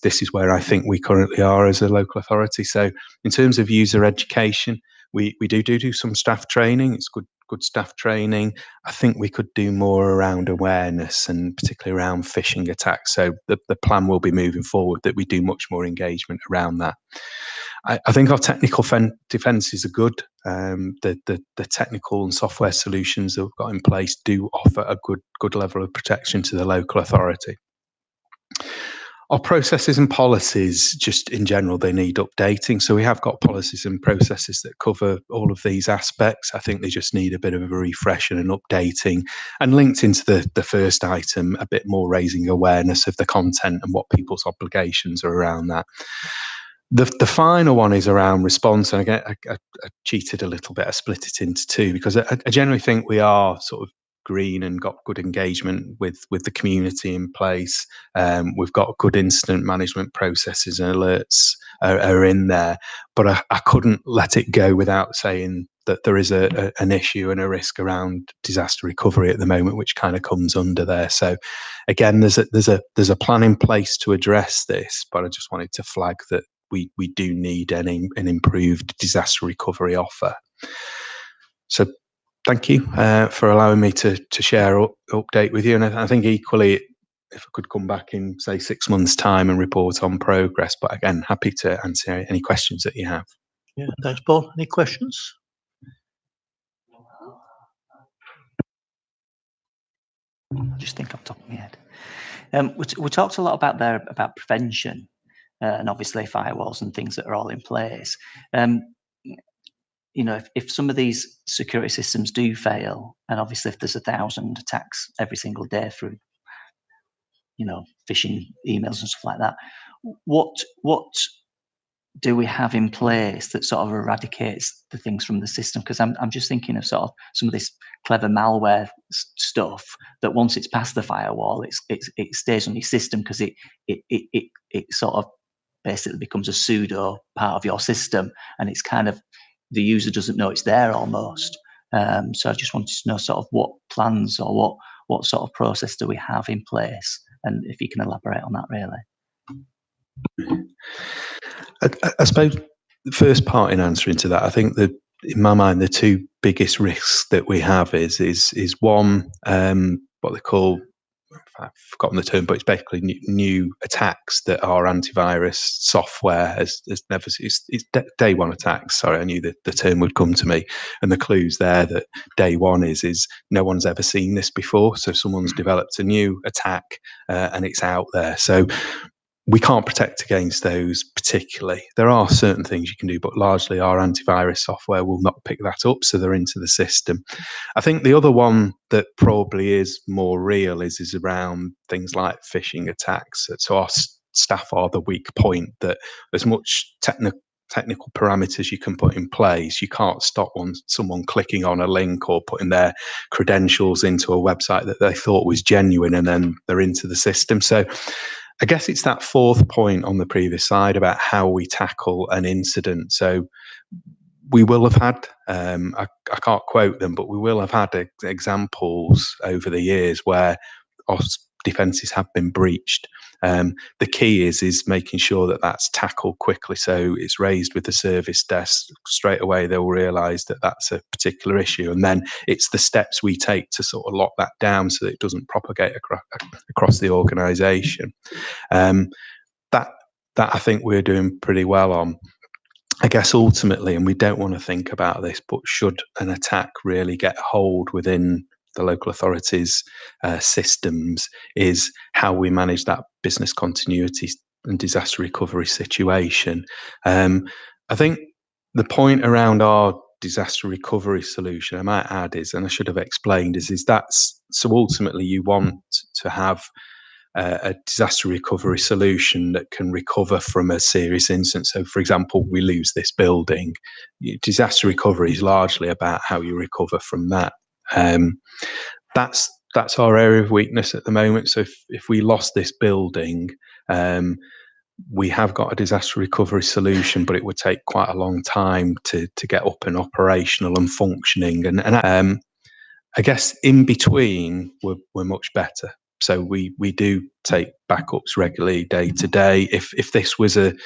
this is where I think we currently are as a local authority. So in terms of user education, we do some staff training. It's good staff training. I think we could do more around awareness, and particularly around phishing attacks. So the plan will be moving forward that we do much more engagement around that. I think our technical defences are good. The technical and software solutions that we've got in place do offer a good level of protection to the local authority. Our processes and policies, just in general, they need updating. So we have got policies and processes that cover all of these aspects. I think they just need a bit of a refresh and an updating, and linked into the first item, a bit more raising awareness of the content and what people's obligations are around that. The final one is around response, and I cheated a little bit. I split it into two because I generally think we are sort of green and got good engagement with the community in place. We've got good incident management processes and alerts are in there, but I couldn't let it go without saying that there is an issue and a risk around disaster recovery at the moment, which kind of comes under there. So again, there's a plan in place to address this, but I just wanted to flag that we do need an improved disaster recovery offer. So thank you for allowing me to share update with you. And I think equally, if I could come back in, say, 6 months' time and report on progress. But again, happy to answer any questions that you have. Yeah, thanks, Paul. Any questions? I just think off the top of my head. We talked a lot about prevention, and obviously firewalls and things that are all in place. If some of these security systems do fail, and obviously if there's 1,000 attacks every single day through, phishing emails and stuff like that, what do we have in place that sort of eradicates the things from the system? Because I'm just thinking of sort of some of this clever malware stuff that once it's past the firewall, it stays on your system because it sort of basically becomes a pseudo part of your system, and it's kind of the user doesn't know it's there almost. So I just wanted to know sort of what plans or what sort of process do we have in place, and if you can elaborate on that really. I suppose the first part in answering to that, I think that in my mind the two biggest risks that we have is one, what they call, I've forgotten the term, but it's basically new attacks that are antivirus software has never. It's day one attacks. Sorry, I knew that the term would come to me, and the clues there that day one is no one's ever seen this before. So someone's developed a new attack and it's out there. So we can't protect against those particularly. There are certain things you can do, but largely our antivirus software will not pick that up, so they're into the system. I think the other one that probably is more real is around things like phishing attacks. So our staff are the weak point, that as much technical parameters you can put in place, you can't stop someone clicking on a link or putting their credentials into a website that they thought was genuine, and then they're into the system. So I guess it's that fourth point on the previous slide about how we tackle an incident. So we will have had, I can't quote them, but we will have had examples over the years where our defences have been breached. The key is making sure that that's tackled quickly. So it's raised with the service desk. Straight away, they'll realise that that's a particular issue. And then it's the steps we take to sort of lock that down so that it doesn't propagate across the organisation. That I think we're doing pretty well on. I guess ultimately, and we don't want to think about this, but should an attack really get hold within the local authorities' systems, is how we manage that business continuity and disaster recovery situation. I think the point around our disaster recovery solution, I might add, is, and I should have explained, is that's so ultimately you want to have a disaster recovery solution that can recover from a serious incident. So, for example, we lose this building. Disaster recovery is largely about how you recover from that. That's our area of weakness at the moment. So, if we lost this building, we have got a disaster recovery solution, but it would take quite a long time to get up and operational and functioning. And I guess in between, we're much better. So we do take backups regularly, day to day. If this was an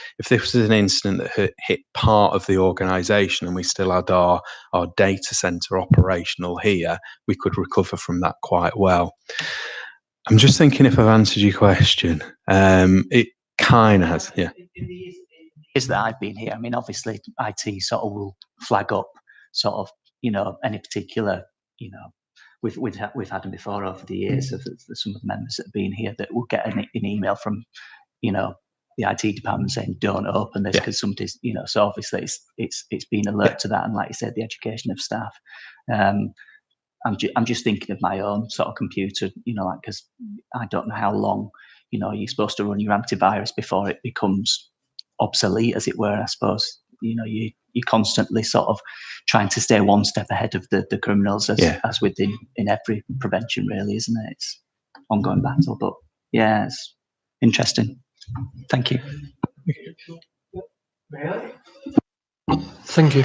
incident that hit part of the organisation and we still had our data centre operational here, we could recover from that quite well. I'm just thinking if I've answered your question. It kind of has, yeah. In the years that I've been here, I mean, obviously, IT sort of will flag up sort of, any particular, we've had them before over the years of some of the members that have been here that will get an email from, the IT department saying don't open this because somebody's, so obviously it's been alert to that, and like you said, the education of staff. I'm just thinking of my own sort of computer, because I don't know how long, you're supposed to run your antivirus before it becomes obsolete, as it were. I suppose, you're constantly sort of trying to stay one step ahead of the criminals, as within in every prevention, really, isn't it? It's ongoing battle, but yeah, it's interesting. Thank you. Thank you.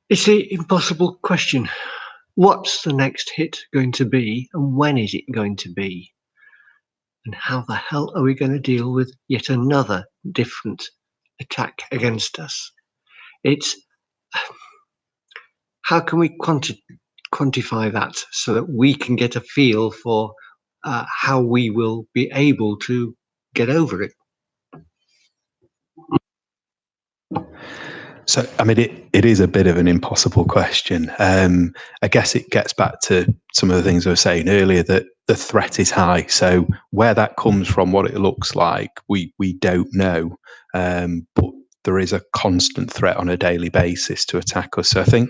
It's the impossible question. What's the next hit going to be, and when is it going to be? And how the hell are we going to deal with yet another different attack against us? It's how can we quantify that so that we can get a feel for how we will be able to get over it? So, I mean, it is a bit of an impossible question. I guess it gets back to some of the things I was saying earlier, that the threat is high. So where that comes from, what it looks like, we don't know. But there is a constant threat on a daily basis to attack us. So I think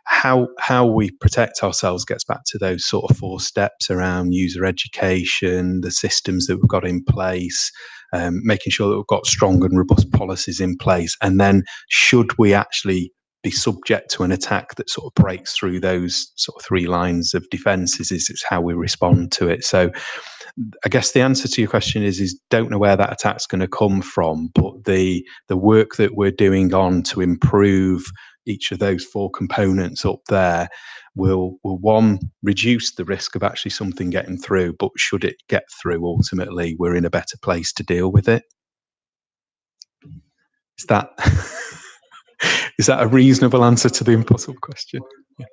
how we protect ourselves gets back to those sort of 4 steps around user education, the systems that we've got in place, making sure that we've got strong and robust policies in place. And then should we actually be subject to an attack that sort of breaks through those sort of 3 lines of defences, it's how we respond to it. So I guess the answer to your question is don't know where that attack's going to come from, but the work that we're doing on to improve each of those 4 components up there will one, reduce the risk of actually something getting through, but should it get through, ultimately we're in a better place to deal with it. Is that is that a reasonable answer to the impossible question? Yeah.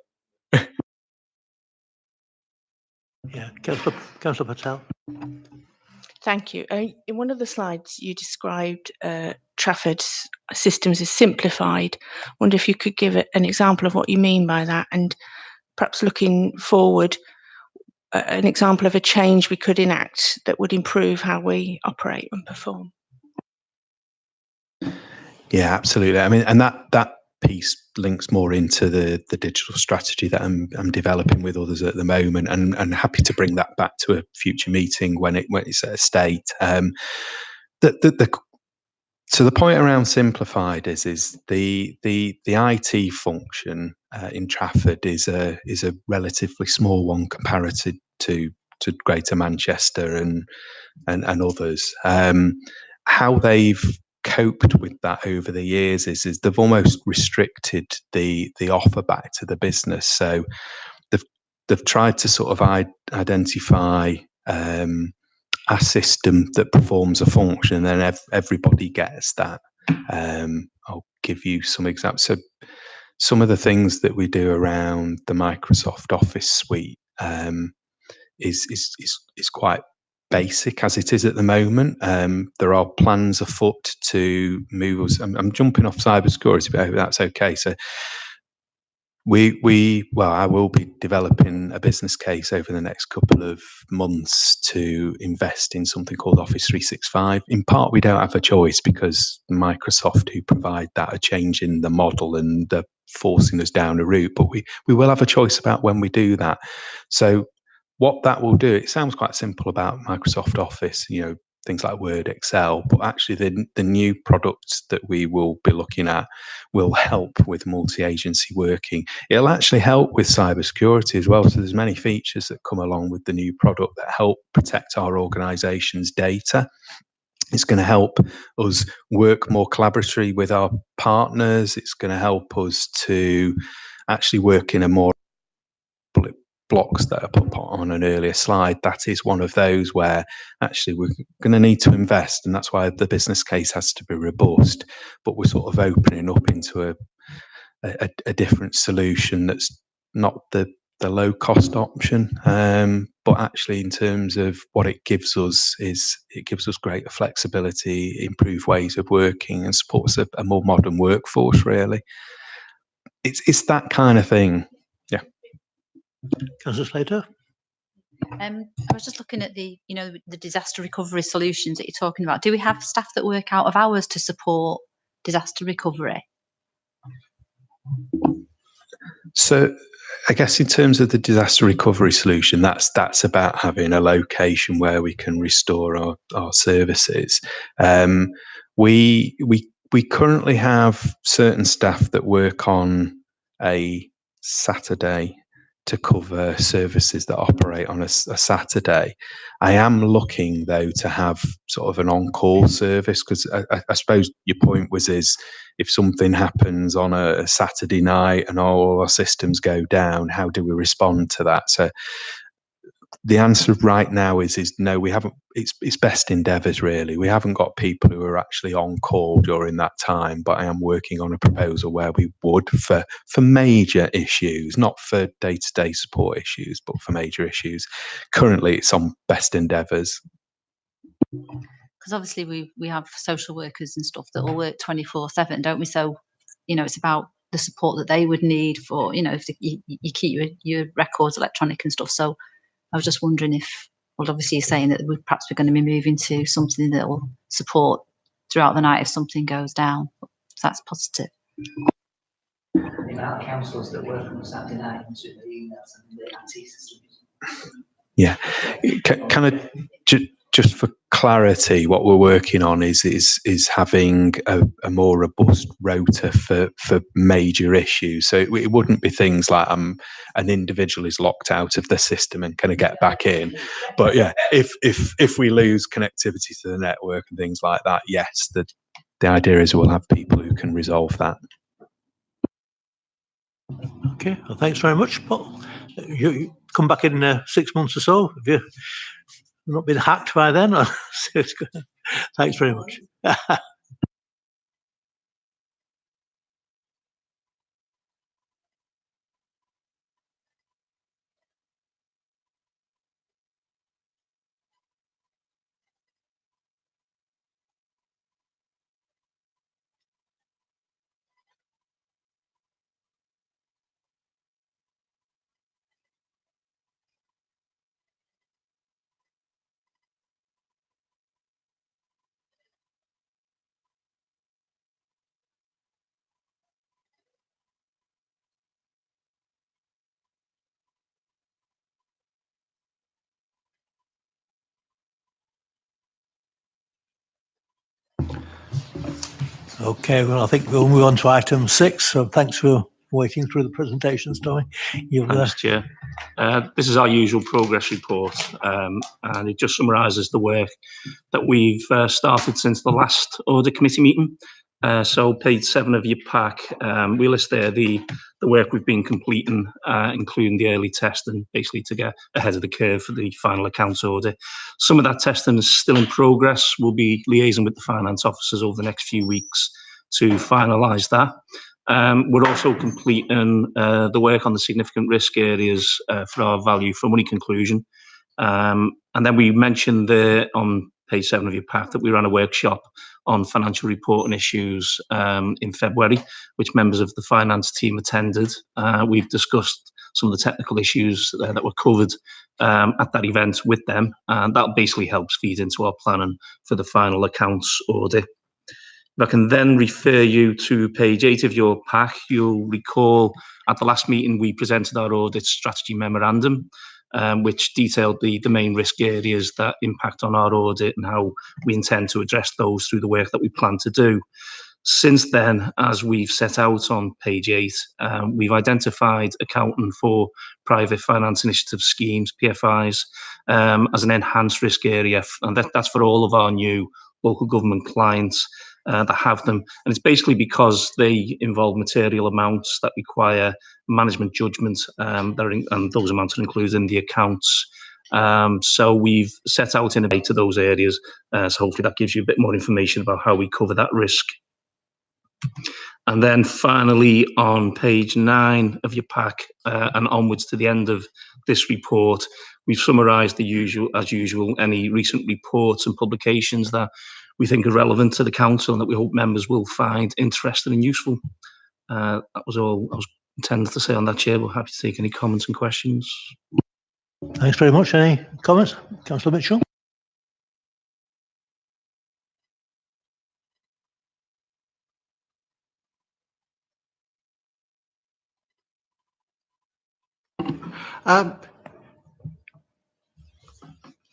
Yeah, Councillor Patel. Thank you. In one of the slides, you described Trafford's systems as simplified. I wonder if you could give an example of what you mean by that, and perhaps looking forward, an example of a change we could enact that would improve how we operate and perform. Yeah, absolutely. I mean, and that piece links more into the digital strategy that I'm developing with others at the moment, and happy to bring that back to a future meeting when it's at a state. So the point around simplified is the IT function in Trafford is a relatively small one comparative to Greater Manchester and others. How they've coped with that over the years is they've almost restricted the offer back to the business. So they've tried to sort of identify a system that performs a function, and then everybody gets that. I'll give you some examples. So some of the things that we do around the Microsoft Office suite is quite basic as it is at the moment. There are plans afoot to move us. I'm jumping off cybersecurity, but I hope that's okay. So I will be developing a business case over the next couple of months to invest in something called Office 365. In part, we don't have a choice because Microsoft, who provide that, are changing the model and they're forcing us down a route. But we will have a choice about when we do that. So what that will do, it sounds quite simple about Microsoft Office, things like Word, Excel, but actually the new products that we will be looking at will help with multi-agency working. It'll actually help with cybersecurity as well. So there's many features that come along with the new product that help protect our organization's data. It's going to help us work more collaboratively with our partners. It's going to help us to actually work in a more blocks that are put on an earlier slide. That is one of those where actually we're going to need to invest, and that's why the business case has to be robust. But we're sort of opening up into a different solution that's not the low cost option, but actually in terms of what it gives us is it gives us greater flexibility, improved ways of working, and supports a more modern workforce. Really, it's that kind of thing. Yeah. Councillor Slater? I was just looking at the disaster recovery solutions that you're talking about. Do we have staff that work out of hours to support disaster recovery? So I guess in terms of the disaster recovery solution, that's about having a location where we can restore our services. We currently have certain staff that work on a Saturday to cover services that operate on a Saturday. I am looking though to have sort of an on-call service, because I suppose your point is if something happens on a Saturday night and all our systems go down, how do we respond to that? So the answer right now is no, we haven't. It's best endeavours really. We haven't got people who are actually on call during that time, but I am working on a proposal where we would for major issues, not for day-to-day support issues, but for major issues. Currently, it's on best endeavours. Because obviously we have social workers and stuff that will work 24/7, don't we? So it's about the support that they would need for if you keep your records electronic and stuff. So I was just wondering if, well, obviously you're saying that perhaps we're going to be moving to something that will support throughout the night if something goes down. So that's positive. The amount of councillors that work on Saturday night and the emails and the IT systems. Yeah, kind of just for clarity, what we're working on is having a more robust rota for major issues. So it wouldn't be things like an individual is locked out of the system and can get back in. But yeah, if we lose connectivity to the network and things like that, yes, the idea is we'll have people who can resolve that. Okay, well, thanks very much, Paul. You come back in 6 months or so. Have you not been hacked by then? Thanks very much. Okay, well, I think we'll move on to item 6. So thanks for working through the presentations, Tommy. Thanks, Chair. This is our usual progress report, and it just summarises the work that we've started since the last audit committee meeting. So page 7 of your pack, we list there the work we've been completing, including the early testing, basically to get ahead of the curve for the final accounts audit. Some of that testing is still in progress. We'll be liaising with the finance officers over the next few weeks to finalise that. We're also completing the work on the significant risk areas for our value for money conclusion. And then we mentioned there on page 7 of your pack that we ran a workshop on financial reporting issues in February, which members of the finance team attended. We've discussed some of the technical issues that were covered at that event with them, and that basically helps feed into our planning for the final accounts audit. If I can then refer you to page 8 of your pack, you'll recall at the last meeting we presented our audit strategy memorandum, which detailed the main risk areas that impact on our audit and how we intend to address those through the work that we plan to do. Since then, as we've set out on page 8, we've identified accounting for private finance initiative schemes, PFIs, as an enhanced risk area, and that's for all of our new local government clients that have them. And it's basically because they involve material amounts that require management judgment, and those amounts are included in the accounts. So we've set out in a way to those areas, so hopefully that gives you a bit more information about how we cover that risk. And then finally, on page 9 of your pack and onwards to the end of this report, we've summarised as usual, any recent reports and publications that we think are relevant to the council and that we hope members will find interesting and useful. That was all I was intended to say on that, Chair, but happy to take any comments and questions. Thanks very much. Any comments? Councillor Mitchell?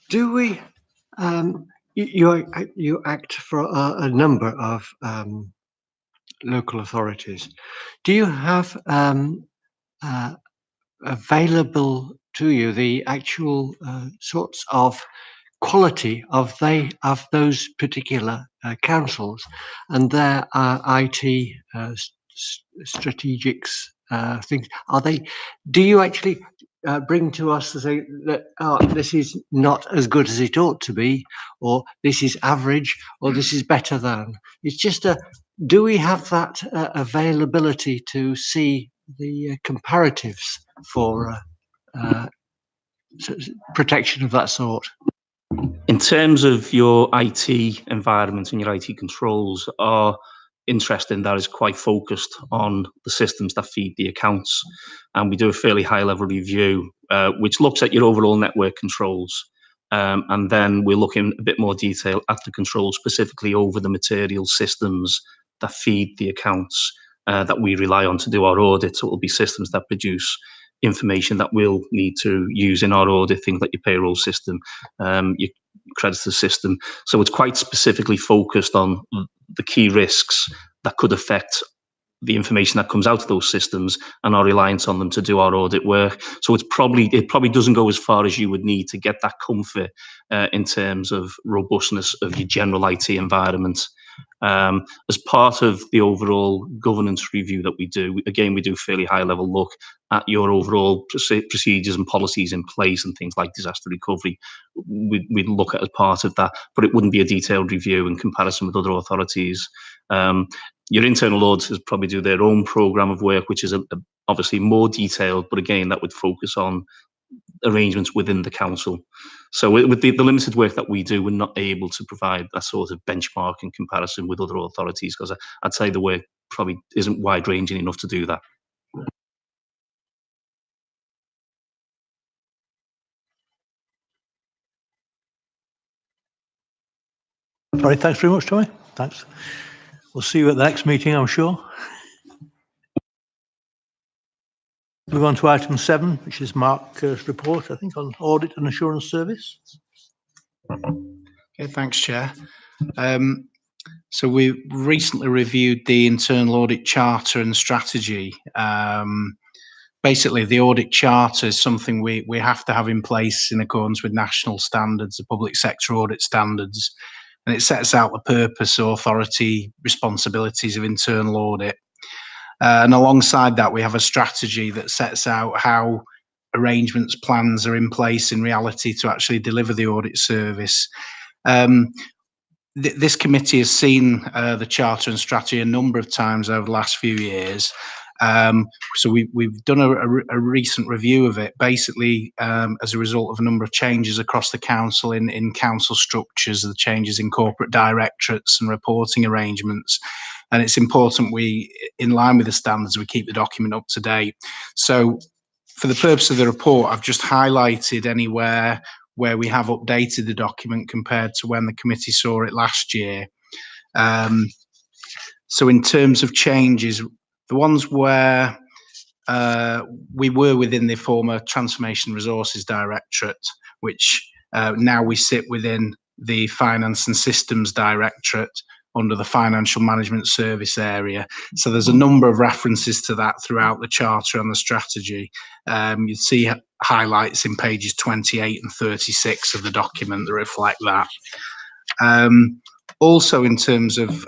Do we, you act for a number of local authorities. Do you have available to you the actual sorts of quality of those particular councils and their IT strategics things? Do you actually bring to us to say that this is not as good as it ought to be, or this is average, or this is better than? It's just do we have that availability to see the comparatives for protection of that sort? In terms of your IT environment and your IT controls, our interest in that is quite focused on the systems that feed the accounts. And we do a fairly high level review, which looks at your overall network controls. And then we look in a bit more detail at the controls specifically over the material systems that feed the accounts that we rely on to do our audit. So it will be systems that produce information that we'll need to use in our audit, things like your payroll system, your creditor system. So it's quite specifically focused on the key risks that could affect the information that comes out of those systems and our reliance on them to do our audit work. So it probably doesn't go as far as you would need to get that comfort in terms of robustness of your general IT environment. As part of the overall governance review that we do, again, we do fairly high level look at your overall procedures and policies in place and things like disaster recovery. We'd look at as part of that, but it wouldn't be a detailed review in comparison with other authorities. Your internal auditors probably do their own programme of work, which is obviously more detailed, but again, that would focus on arrangements within the council. So with the limited work that we do, we're not able to provide that sort of benchmark in comparison with other authorities, because I'd say the work probably isn't wide-ranging enough to do that. Right, thanks very much, Tommy. Thanks. We'll see you at the next meeting, I'm sure. Move on to item 7, which is Mark's report, I think, on audit and assurance service. Okay, thanks, Chair. So we recently reviewed the internal audit charter and strategy. Basically, the audit charter is something we have to have in place in accordance with national standards, the public sector audit standards, and it sets out the purpose, authority, responsibilities of internal audit. And alongside that, we have a strategy that sets out how arrangements, plans are in place in reality to actually deliver the audit service. This committee has seen the charter and strategy a number of times over the last few years. So we've done a recent review of it, basically as a result of a number of changes across the council in council structures, the changes in corporate directorates and reporting arrangements. And it's important we, in line with the standards, we keep the document up to date. So for the purpose of the report, I've just highlighted anywhere where we have updated the document compared to when the committee saw it last year. So in terms of changes, the ones where we were within the former Transformation Resources Directorate, which now we sit within the Finance and Systems Directorate under the Financial Management Service area. So there's a number of references to that throughout the charter and the strategy. You see highlights in pages 28 and 36 of the document that reflect that. Also, in terms of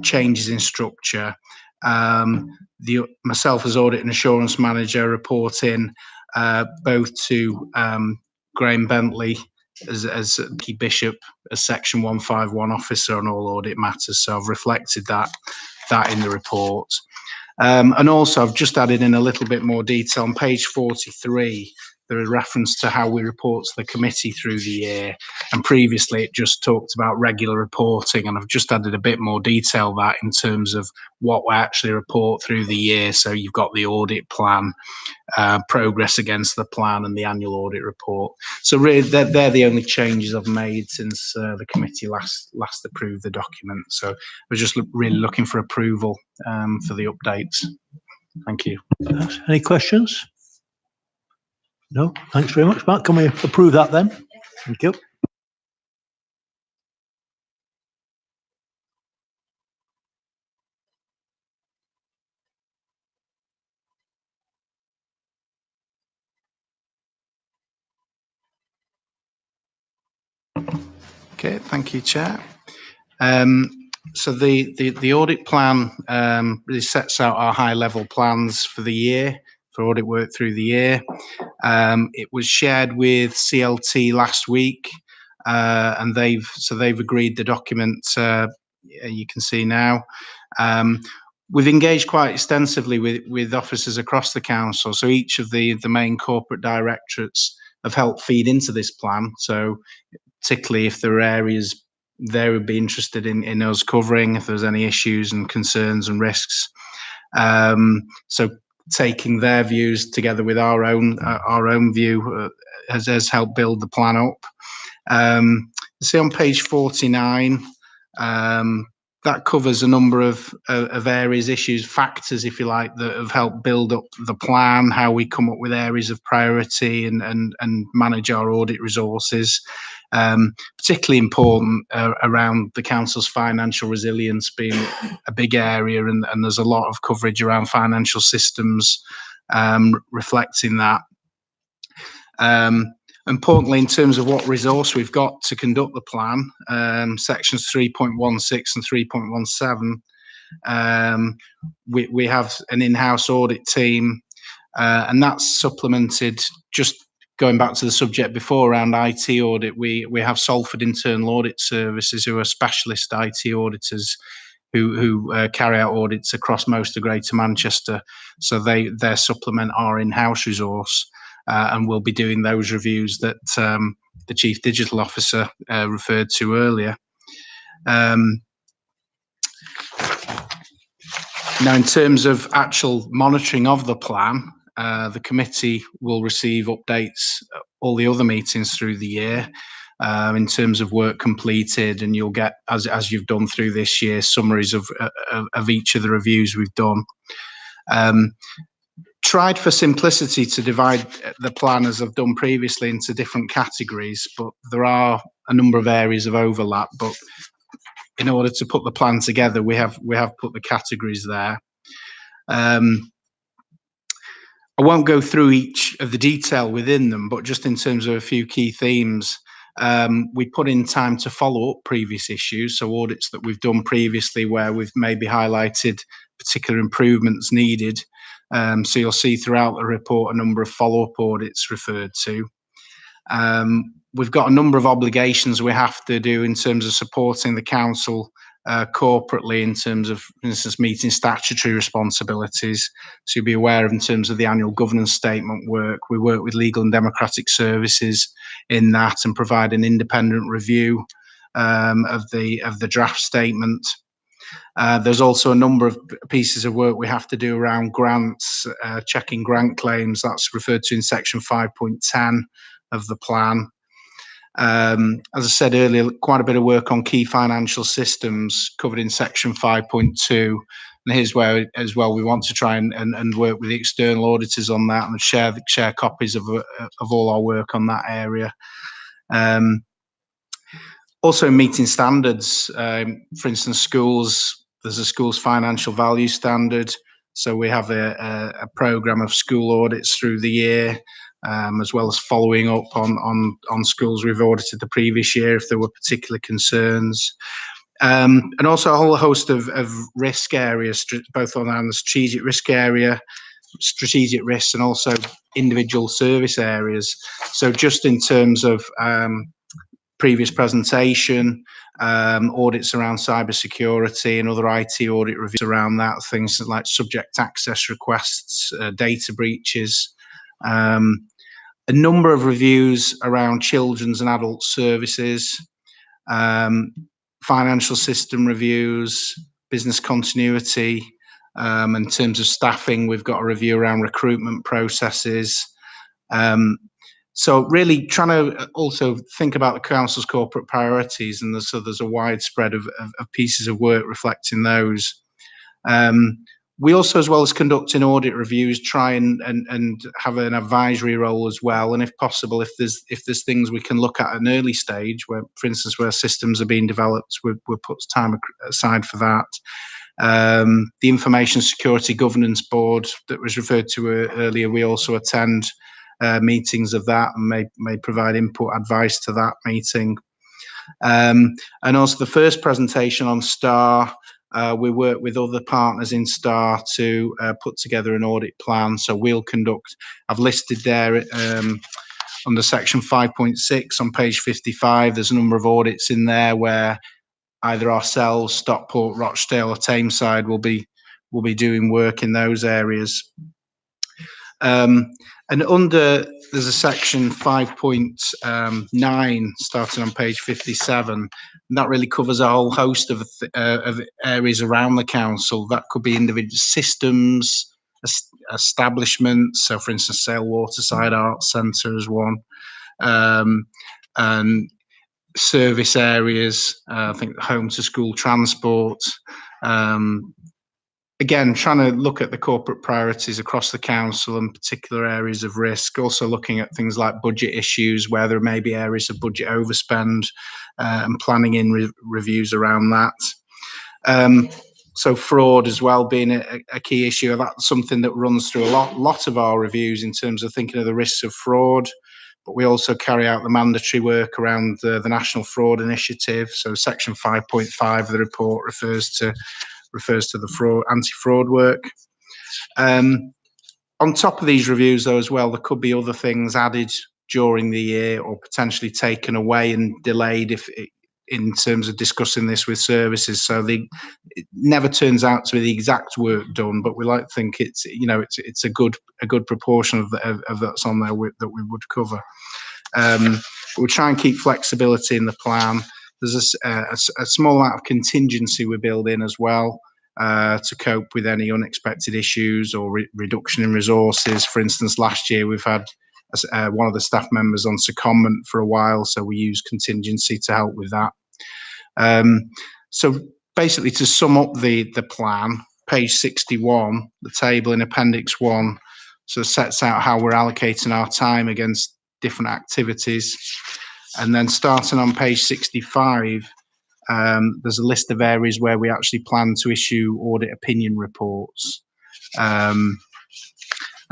changes in structure, myself as Audit and Assurance Manager report in both to Graham Bentley as Key Bishop as Section 151 Officer on all audit matters. So I've reflected that in the report. And also I've just added in a little bit more detail on page 43. There is reference to how we report to the committee through the year, and previously it just talked about regular reporting, and I've just added a bit more detail that in terms of what we actually report through the year. So you've got the audit plan, progress against the plan, and the annual audit report. So really they're the only changes I've made since the committee last approved the document. So we're just really looking for approval for the updates. Thank you. Thanks. Any questions? No, thanks very much, Mark. Can we approve that then? Thank you. Okay, thank you, Chair. So the audit plan really sets out our high-level plans for the year, for audit work through the year. It was shared with CLT last week, and they've agreed the document. You can see now. We've engaged quite extensively with officers across the council. So each of the main corporate directorates have helped feed into this plan. So particularly if there are areas they would be interested in us covering, if there's any issues and concerns and risks. So taking their views together with our own view has helped build the plan up. See on page 49, that covers a number of areas, issues, factors, if you like, that have helped build up the plan, how we come up with areas of priority and manage our audit resources. Particularly important around the council's financial resilience being a big area, and there's a lot of coverage around financial systems reflecting that. Importantly, in terms of what resource we've got to conduct the plan, sections 3.16 and 3.17, we have an in-house audit team, and that's supplemented. Just going back to the subject before around IT audit, we have Salford Internal Audit Services, who are specialist IT auditors who carry out audits across most of Greater Manchester. So they supplement our in-house resource, and we'll be doing those reviews that the Chief Digital Officer referred to earlier. Now, in terms of actual monitoring of the plan, the committee will receive updates all the other meetings through the year in terms of work completed, and you'll get, as you've done through this year, summaries of each of the reviews we've done. Tried for simplicity to divide the plan, as I've done previously, into different categories, but there are a number of areas of overlap. But in order to put the plan together, we have put the categories there. I won't go through each of the detail within them, but just in terms of a few key themes, we put in time to follow up previous issues, so audits that we've done previously where we've maybe highlighted particular improvements needed. So you'll see throughout the report a number of follow-up audits referred to. We've got a number of obligations we have to do in terms of supporting the council corporately in terms of, for instance, meeting statutory responsibilities. So you'll be aware of in terms of the annual governance statement work. We work with Legal and Democratic Services in that and provide an independent review of the draft statement. There's also a number of pieces of work we have to do around grants, checking grant claims. That's referred to in section 5.10 of the plan. As I said earlier, quite a bit of work on key financial systems covered in section 5.2. And here's where, as well, we want to try and work with the external auditors on that and share copies of all our work on that area. Also meeting standards, for instance, schools, there's a schools financial value standard. So we have a program of school audits through the year, as well as following up on schools we've audited the previous year if there were particular concerns. And also a whole host of risk areas, both on the strategic risk area, strategic risks, and also individual service areas. So just in terms of previous presentation, audits around cybersecurity and other IT audit reviews around that, things like subject access requests, data breaches, a number of reviews around children's and adult services, financial system reviews, business continuity. In terms of staffing, we've got a review around recruitment processes. So really trying to also think about the council's corporate priorities, and so there's a wide spread of pieces of work reflecting those. We also, as well as conducting audit reviews, try and have an advisory role as well. And if possible, if there's things we can look at an early stage, where, for instance, where systems are being developed, we'll put time aside for that. The Information Security Governance Board that was referred to earlier, we also attend meetings of that and may provide input, advice to that meeting. And also the first presentation on STAR, we work with other partners in STAR to put together an audit plan. So we'll conduct, I've listed there under section 5.6 on page 55, there's a number of audits in there where either ourselves, Stockport, Rochdale or Tameside will be doing work in those areas. And under, there's a section 5.9 starting on page 57, and that really covers a whole host of areas around the council. That could be individual systems, establishments, so for instance, Sale Waterside Arts Centre is one, and service areas, I think home to school transport. Again, trying to look at the corporate priorities across the council and particular areas of risk, also looking at things like budget issues where there may be areas of budget overspend and planning in reviews around that. So fraud as well being a key issue. That's something that runs through a lot of our reviews in terms of thinking of the risks of fraud. But we also carry out the mandatory work around the National Fraud Initiative. So section 5.5 of the report refers to the fraud, anti-fraud work. On top of these reviews, though, as well, there could be other things added during the year or potentially taken away and delayed in terms of discussing this with services. So it never turns out to be the exact work done, but we like to think it's a good proportion of that's on there that we would cover. We'll try and keep flexibility in the plan. There's a small amount of contingency we build in as well to cope with any unexpected issues or reduction in resources. For instance, last year we've had one of the staff members on secondment for a while, so we use contingency to help with that. So basically, to sum up the plan, page 61, the table in Appendix 1, so sets out how we're allocating our time against different activities. And then starting on page 65, there's a list of areas where we actually plan to issue audit opinion reports. I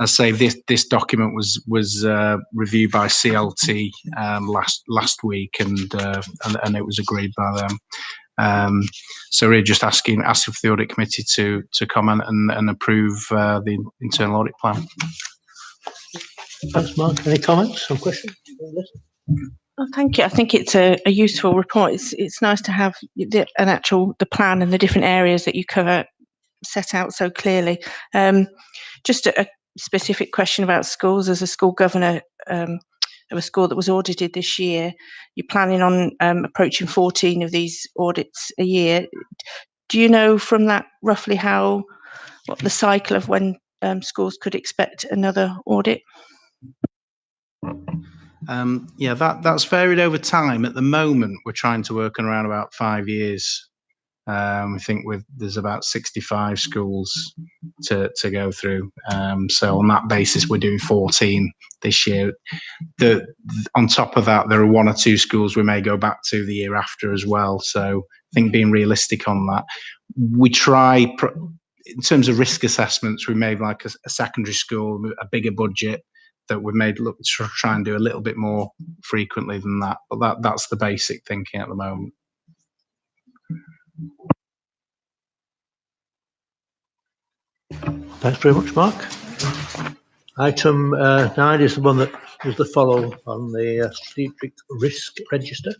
say this document was reviewed by CLT last week, and it was agreed by them. So we're just asking for the audit committee to comment and approve the internal audit plan. Thanks, Mark. Any comments or questions? Oh, thank you. I think it's a useful report. It's nice to have the plan and the different areas that you cover set out so clearly. Just a specific question about schools. As a school governor of a school that was audited this year, you're planning on approaching 14 of these audits a year. Do you know from that roughly what the cycle of when schools could expect another audit? Yeah, that's varied over time. At the moment, we're trying to work on around about 5 years. I think there's about 65 schools to go through. So on that basis, we're doing 14 this year. On top of that, there are 1 or 2 schools we may go back to the year after as well. So I think being realistic on that, we try, in terms of risk assessments, we made like a secondary school, a bigger budget that we made look to try and do a little bit more frequently than that. But that's the basic thinking at the moment. Thanks very much, Mark. Item 9 is the one that was the follow on the strategic risk register.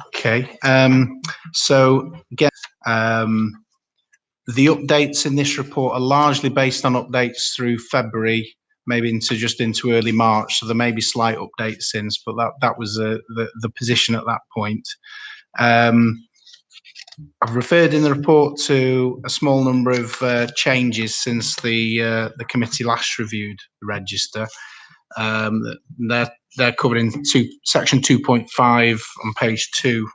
Okay. So again, the updates in this report are largely based on updates through February, maybe into early March. So there may be slight updates since, but that was the position at that point. I've referred in the report to a small number of changes since the committee last reviewed the register. They're covered in section 2.5 on page 2.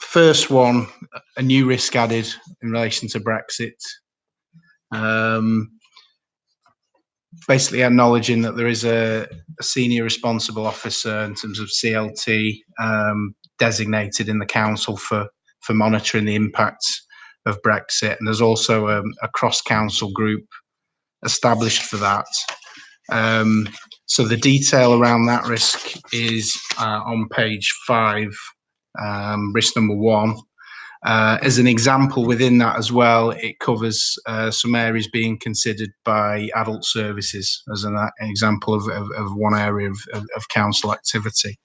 First one, a new risk added in relation to Brexit. Basically acknowledging that there is a senior responsible officer in terms of CLT designated in the council for monitoring the impacts of Brexit, and there's also a cross-council group established for that. So the detail around that risk is on page 5, risk number 1. As an example within that as well, it covers some areas being considered by adult services as an example of one area of council activity.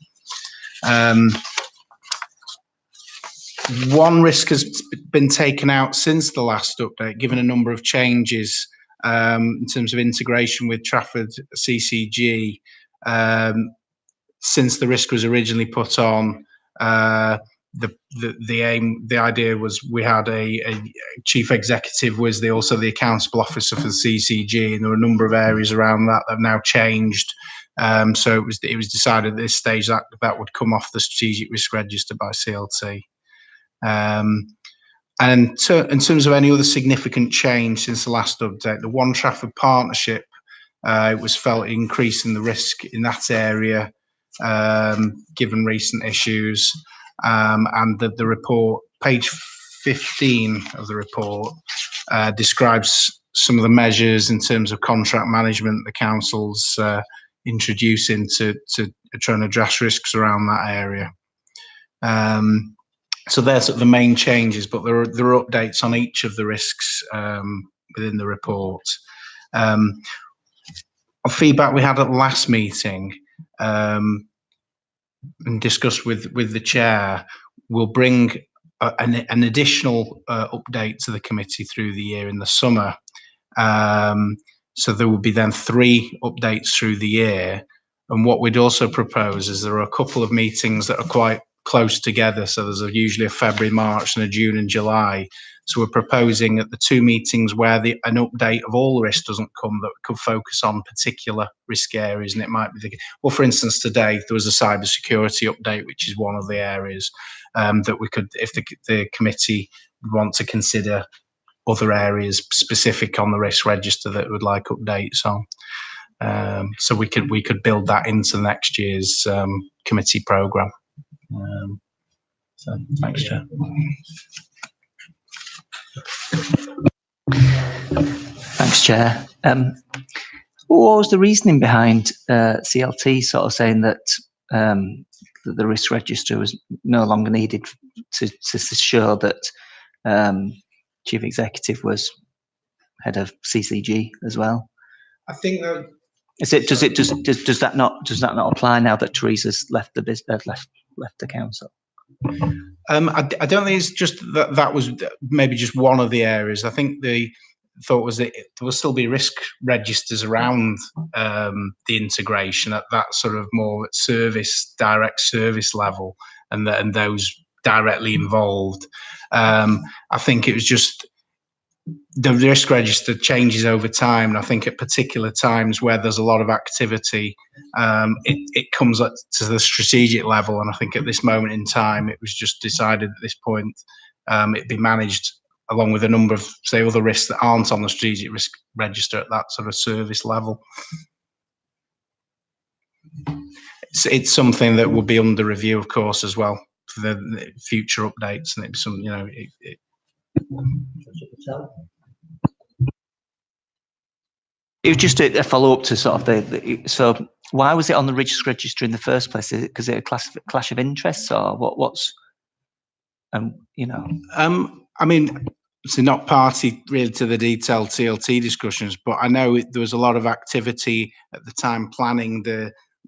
One risk has been taken out since the last update, given a number of changes in terms of integration with Trafford CCG. Since the risk was originally put on, the idea was we had a chief executive was also the accountable officer for the CCG, and there were a number of areas around that have now changed. So it was decided at this stage that would come off the strategic risk register by CLT. And in terms of any other significant change since the last update, the One Trafford partnership, it was felt increasing the risk in that area, given recent issues. And the report, page 15 of the report, describes some of the measures in terms of contract management the council's introducing to try and address risks around that area. So they're sort of the main changes, but there are updates on each of the risks within the report. Feedback we had at the last meeting and discussed with the chair will bring an additional update to the committee through the year in the summer. So there will be then 3 updates through the year. And what we'd also propose is there are a couple of meetings that are quite close together. So there's usually a February, March, and a June and July. So we're proposing at the 2 meetings where an update of all the risk doesn't come, that could focus on particular risk areas. And it might be, well, for instance, today there was a cybersecurity update, which is one of the areas that we could, if the committee would want to consider other areas specific on the risk register that would like updates on. So we could build that into next year's committee programme. So thanks, Chair. Thanks, Chair. What was the reasoning behind CLT sort of saying that the risk register was no longer needed to show that Chief Executive was head of CCG as well? I think that Does that not apply now that Teresa's left the business, left the council? I don't think it's just that was maybe just one of the areas. I think the thought was that there will still be risk registers around the integration at that sort of more direct service level, and those directly involved. I think it was just the risk register changes over time, and I think at particular times where there's a lot of activity, it comes up to the strategic level. And I think at this moment in time, it was just decided at this point it'd be managed along with a number of, say, other risks that aren't on the strategic risk register at that sort of service level. It's something that will be under review, of course, as well for the future updates, and it'd be some, It was just a follow-up to sort of so why was it on the risk register in the first place? Is it because it's a clash of interests, or what's I mean, it's not party really to the detailed TLT discussions, but I know there was a lot of activity at the time planning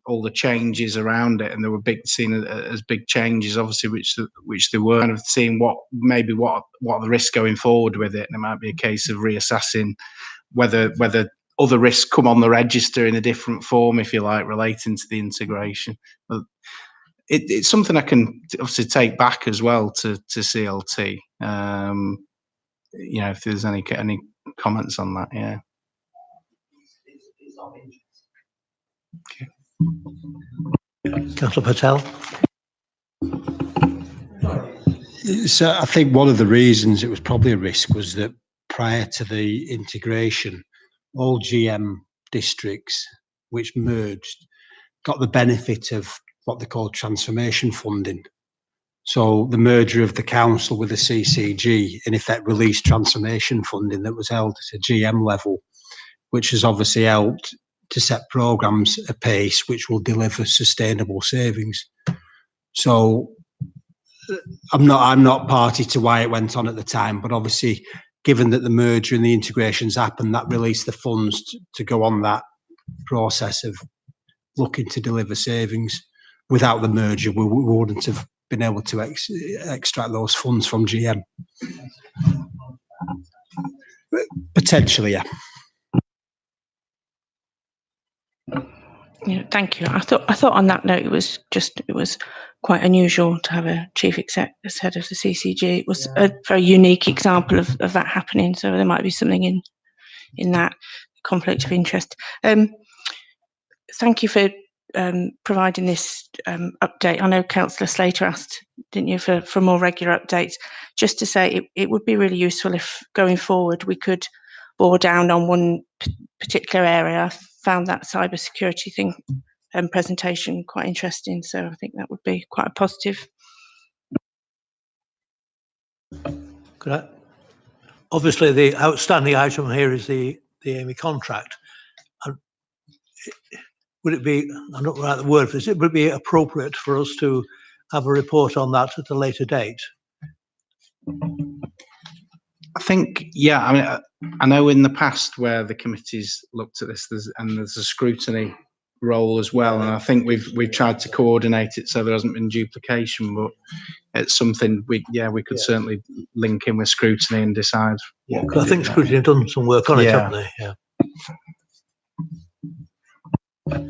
all the changes around it, and there were seen as big changes, obviously, which they were, kind of seeing what are the risks going forward with it, and it might be a case of reassessing whether other risks come on the register in a different form, if you like, relating to the integration. But it's something I can obviously take back as well to CLT. If there's any comments on that, yeah. Okay. Councillor Patel. So I think one of the reasons it was probably a risk was that prior to the integration, all GM districts which merged got the benefit of what they call transformation funding. So the merger of the council with the CCG in effect released transformation funding that was held at a GM level, which has obviously helped to set programmes apace which will deliver sustainable savings. So I'm not party to why it went on at the time, but obviously given that the merger and the integrations happened, that released the funds to go on that process of looking to deliver savings. Without the merger, we wouldn't have been able to extract those funds from GM. Potentially, yeah. Yeah, thank you. I thought on that note, it was quite unusual to have a chief exec as head of the CCG. It was a very unique example of that happening. So there might be something in that conflict of interest. Thank you for providing this update. I know Councillor Slater asked, didn't you, for more regular updates. Just to say, it would be really useful if going forward we could bore down on one particular area. I found that cybersecurity thing presentation quite interesting, so I think that would be quite a positive. Obviously, the outstanding item here is the AMI contract. Would it be, I'm not right the word for this, would it be appropriate for us to have a report on that at a later date? I think, yeah, I mean, I know in the past where the committees looked at this, there's a scrutiny role as well, and I think we've tried to coordinate it so there hasn't been duplication, but it's something we could certainly link in with scrutiny and decide. Yeah, I think scrutiny have done some work on it, haven't they? Yeah.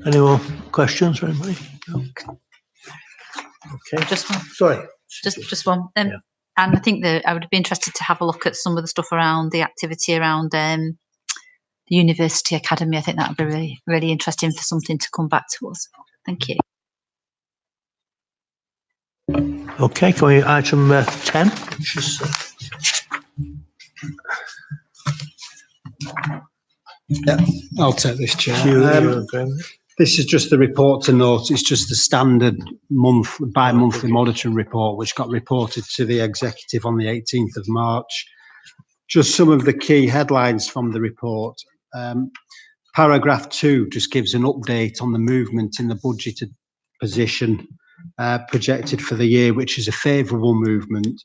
Any more questions for anybody? No. Okay. Just one. Sorry. Just one. Yeah. And I think that I would be interested to have a look at some of the stuff around the activity around the University Academy. I think that would be really, really interesting for something to come back to us. Thank you. Okay, can we item 10? Which is, yeah, I'll take this, Chair. This is just the report to note. It's just the standard bi-monthly monitoring report, which got reported to the executive on the 18th of March. Just some of the key headlines from the report. Paragraph 2 just gives an update on the movement in the budgeted position projected for the year, which is a favourable movement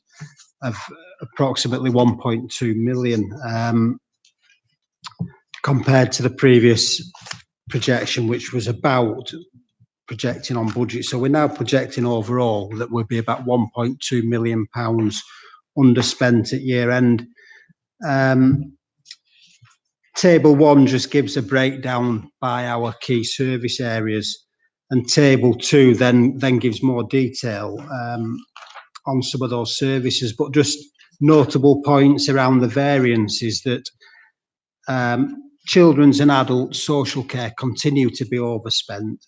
of approximately 1.2 million compared to the previous projection, which was about projecting on budget. So we're now projecting overall that we'll be about £1.2 million underspent at year end. Table 1 just gives a breakdown by our key service areas, and Table 2 then gives more detail on some of those services. But just notable points around the variance is that children's and adult social care continue to be overspent.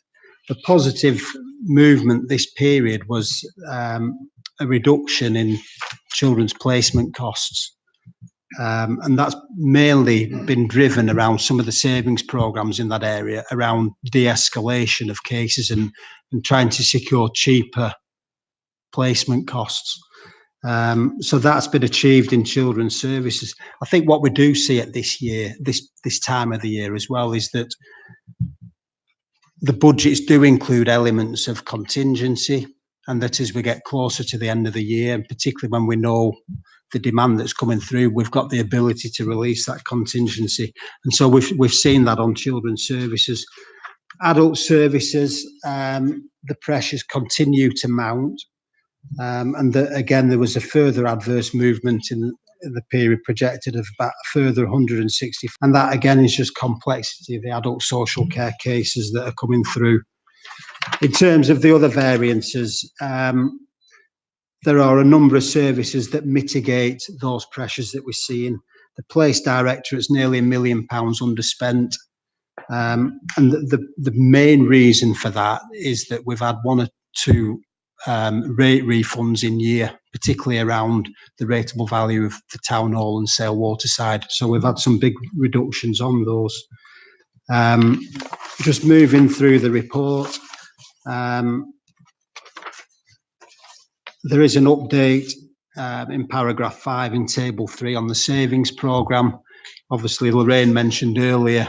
The positive movement this period was a reduction in children's placement costs. And that's mainly been driven around some of the savings programs in that area, around de-escalation of cases and trying to secure cheaper placement costs. So that's been achieved in children's services. I think what we do see at this time of the year as well, is that the budgets do include elements of contingency, and that as we get closer to the end of the year, and particularly when we know the demand that's coming through, we've got the ability to release that contingency. And so we've seen that on children's services. Adult services, the pressures continue to mount. And again, there was a further adverse movement in the period projected of about a further 160. And that again is just complexity of the adult social care cases that are coming through. In terms of the other variances, there are a number of services that mitigate those pressures that we're seeing. The Place Directorate's nearly £1 million underspent. And the main reason for that is that we've had one or two rate refunds in year, particularly around the rateable value of the Town Hall and Sale Waterside. So we've had some big reductions on those. Just moving through the report, there is an update in paragraph 5 in table 3 on the savings programme. Obviously, Lorraine mentioned earlier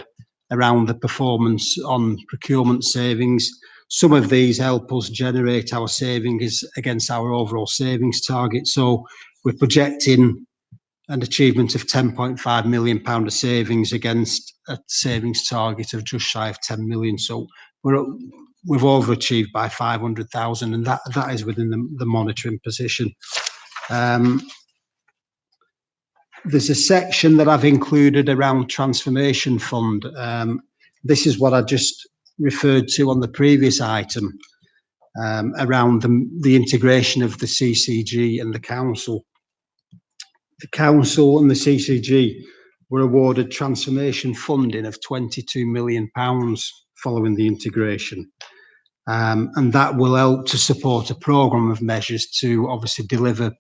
around the performance on procurement savings. Some of these help us generate our savings against our overall savings target. So we're projecting an achievement of £10.5 million of savings against a savings target of just shy of 10 million. So we've overachieved by 500,000, and that is within the monitoring position. There's a section that I've included around transformation fund. This is what I just referred to on the previous item, around the integration of the CCG and the council. The council and the CCG were awarded transformation funding of £22 million following the integration. And that will help to support a programme of measures to obviously deliver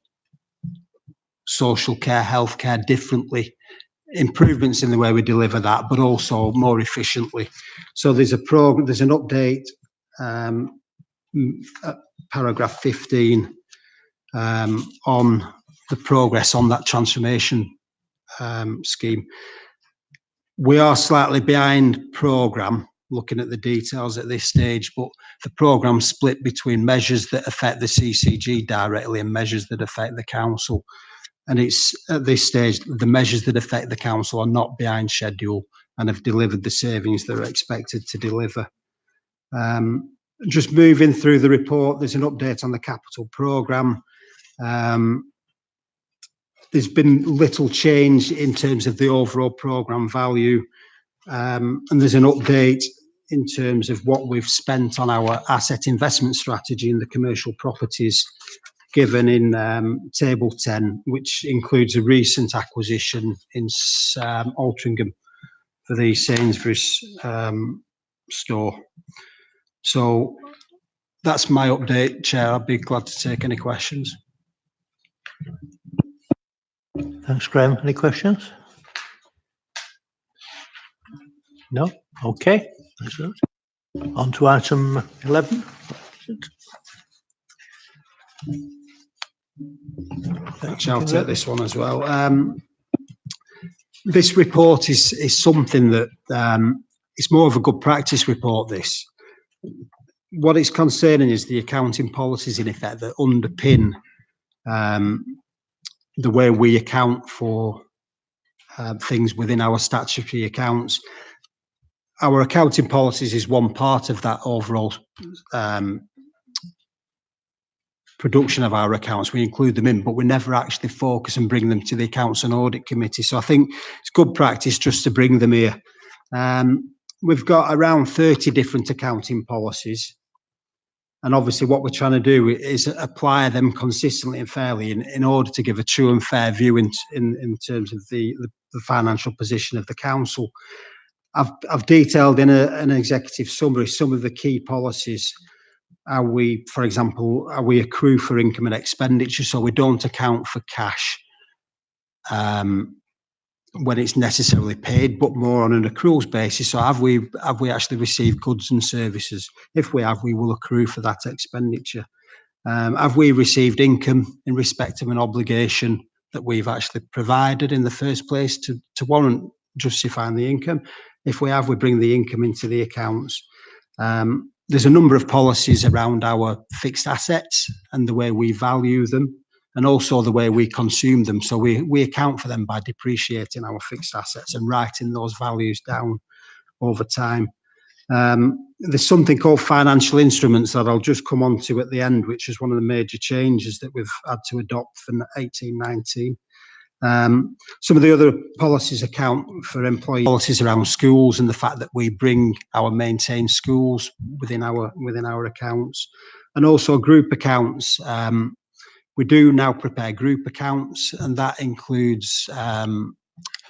social care, healthcare differently, improvements in the way we deliver that, but also more efficiently. So there's an update, paragraph 15, on the progress on that transformation scheme. We are slightly behind programme, looking at the details at this stage, but the programme split between measures that affect the CCG directly and measures that affect the council. And it's at this stage, the measures that affect the council are not behind schedule and have delivered the savings that are expected to deliver. Just moving through the report, there's an update on the capital programme. There's been little change in terms of the overall programme value. And there's an update in terms of what we've spent on our asset investment strategy in the commercial properties, given in table 10, which includes a recent acquisition in Altrincham for the Sainsbury's store. So that's my update, Chair. I'd be glad to take any questions. Thanks, Graham. Any questions? No? Okay. On to item 11. I'll take this one as well. This report is something that it's more of a good practice report. This, what it's concerning is the accounting policies in effect that underpin the way we account for things within our statutory accounts. our accounting policies is one part of that overall production of our accounts. We include them in, but we never actually focus and bring them to the Accounts and Audit Committee. So I think it's good practice just to bring them here. We've got around 30 different accounting policies. And obviously what we're trying to do is apply them consistently and fairly in order to give a true and fair view in terms of the financial position of the council. I've detailed in an executive summary some of the key policies. For example, we accrue for income and expenditure, so we don't account for cash when it's necessarily paid, but more on an accruals basis. So have we actually received goods and services? If we have, we will accrue for that expenditure. Have we received income in respect of an obligation that we've actually provided in the first place to warrant justifying the income? If we have, we bring the income into the accounts. There's a number of policies around our fixed assets and the way we value them, and also the way we consume them. So we account for them by depreciating our fixed assets and writing those values down over time. There's something called financial instruments that I'll just come on to at the end, which is one of the major changes that we've had to adopt for 18-19. Some of the other policies account for employee policies around schools and the fact that we bring our maintained schools within our accounts, and also group accounts. We do now prepare group accounts, and that includes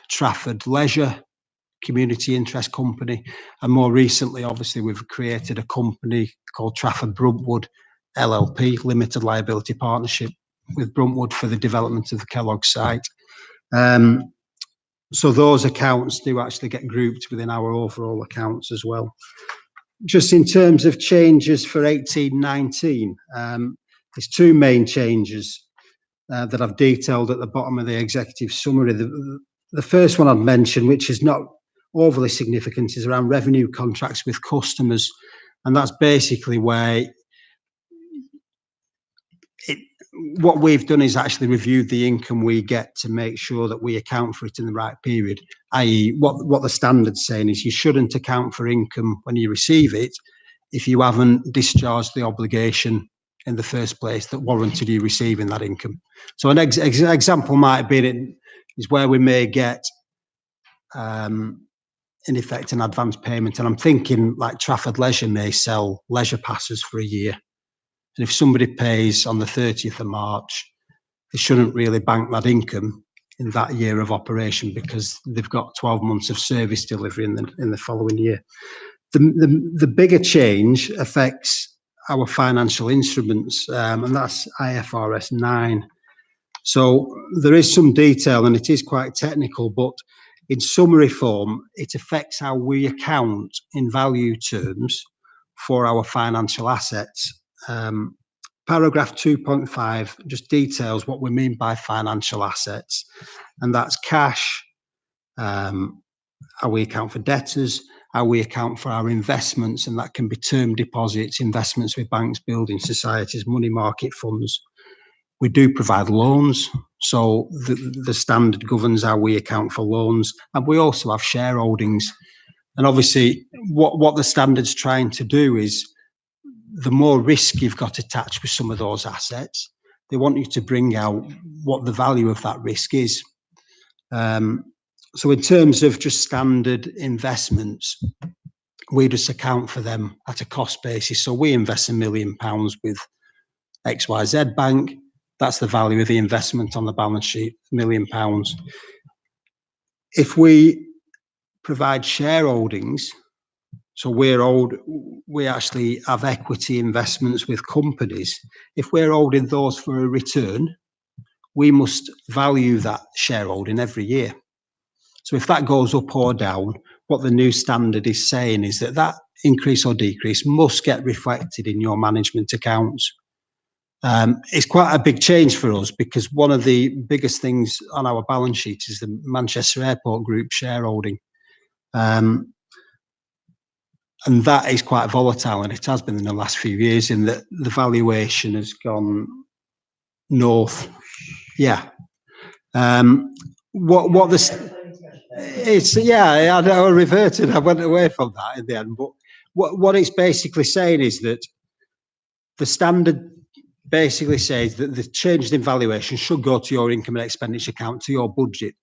Trafford Leisure, community interest company, and more recently, obviously, we've created a company called Trafford Bruntwood LLP, Limited Liability Partnership with Bruntwood for the development of the Kellogg site. So those accounts do actually get grouped within our overall accounts as well. Just in terms of changes for 18-19, there's two main changes that I've detailed at the bottom of the executive summary. The first one I've mentioned, which is not overly significant, is around revenue contracts with customers. And that's basically where what we've done is actually reviewed the income we get to make sure that we account for it in the right period, i.e. what the standard's saying is you shouldn't account for income when you receive it if you haven't discharged the obligation in the first place that warranted you receiving that income. So an example might be is where we may get in effect an advance payment, and I'm thinking like Trafford Leisure may sell leisure passes for a year, and if somebody pays on the 30th of March, they shouldn't really bank that income in that year of operation because they've got 12 months of service delivery in the following year. The bigger change affects our financial instruments, and that's IFRS 9. So there is some detail, and it is quite technical, but in summary form, it affects how we account in value terms for our financial assets. Paragraph 2.5 just details what we mean by financial assets, and that's cash, how we account for debtors, how we account for our investments, and that can be term deposits, investments with banks, building societies, money market funds. We do provide loans, so the standard governs how we account for loans, and we also have shareholdings. And obviously, what the standard's trying to do is, the more risk you've got attached with some of those assets, they want you to bring out what the value of that risk is. So in terms of just standard investments, we just account for them at a cost basis. So we invest £1 million with XYZ Bank. That's the value of the investment on the balance sheet, £1 million. If we provide shareholdings, so we actually have equity investments with companies. If we're holding those for a return, we must value that shareholding every year. So if that goes up or down, what the new standard is saying is that increase or decrease must get reflected in your management accounts. It's quite a big change for us because one of the biggest things on our balance sheet is the Manchester Airport Group shareholding. And that is quite volatile, and it has been in the last few years, in that the valuation has gone north. Yeah. What It's I reverted. I went away from that in the end. But what it's basically saying is that the standard basically says that the changes in valuation should go to your income and expenditure account, to your budget.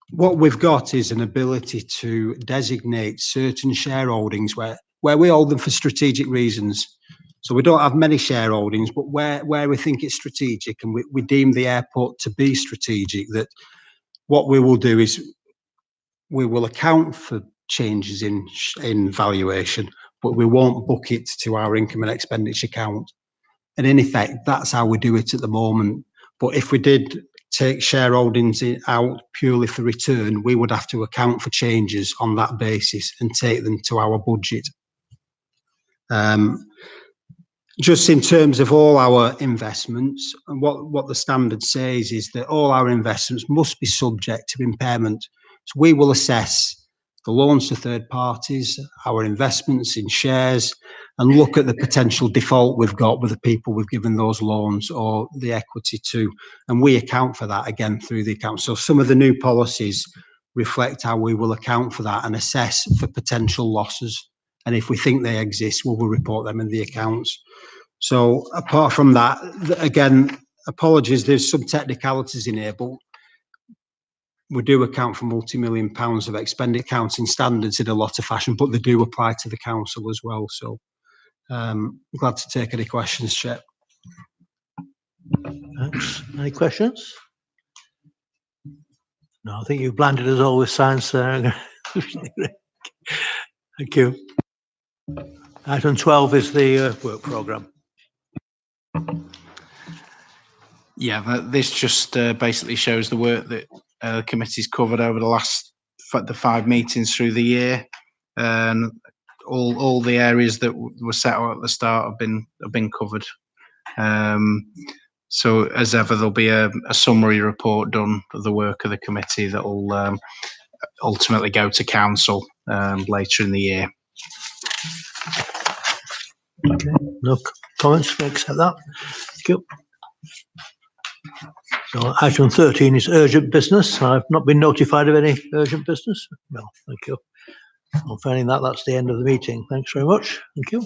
What we've got is an ability to designate certain shareholdings where we hold them for strategic reasons. So we don't have many shareholdings, but where we think it's strategic and we deem the airport to be strategic, that what we will do is we will account for changes in valuation, but we won't book it to our income and expenditure account. And in effect, that's how we do it at the moment. But if we did take shareholdings out purely for return, we would have to account for changes on that basis and take them to our budget. Just in terms of all our investments, and what the standard says is that all our investments must be subject to impairment. So we will assess the loans to third parties, our investments in shares, and look at the potential default we've got with the people we've given those loans or the equity to, and we account for that again through the account. So some of the new policies reflect how we will account for that and assess for potential losses. And if we think they exist, we will report them in the accounts. So apart from that, again, apologies, there's some technicalities in here, but we do account for multi-million pounds of expenditure accounting standards in a lot of fashion, but they do apply to the council as well. So glad to take any questions, Chair. Thanks. Any questions? No, I think you've blinded us all with science there. Thank you. Item 12 is the work programme. Yeah, this just basically shows the work that the committee's covered over the 5 meetings through the year, and all the areas that were set out at the start have been covered. So as ever, there'll be a summary report done of the work of the committee that will ultimately go to council later in the year. Okay, no comments, we accept that. Thank you. So item 13 is urgent business. I've not been notified of any urgent business. No, thank you. I'm finding that's the end of the meeting. Thanks very much. Thank you.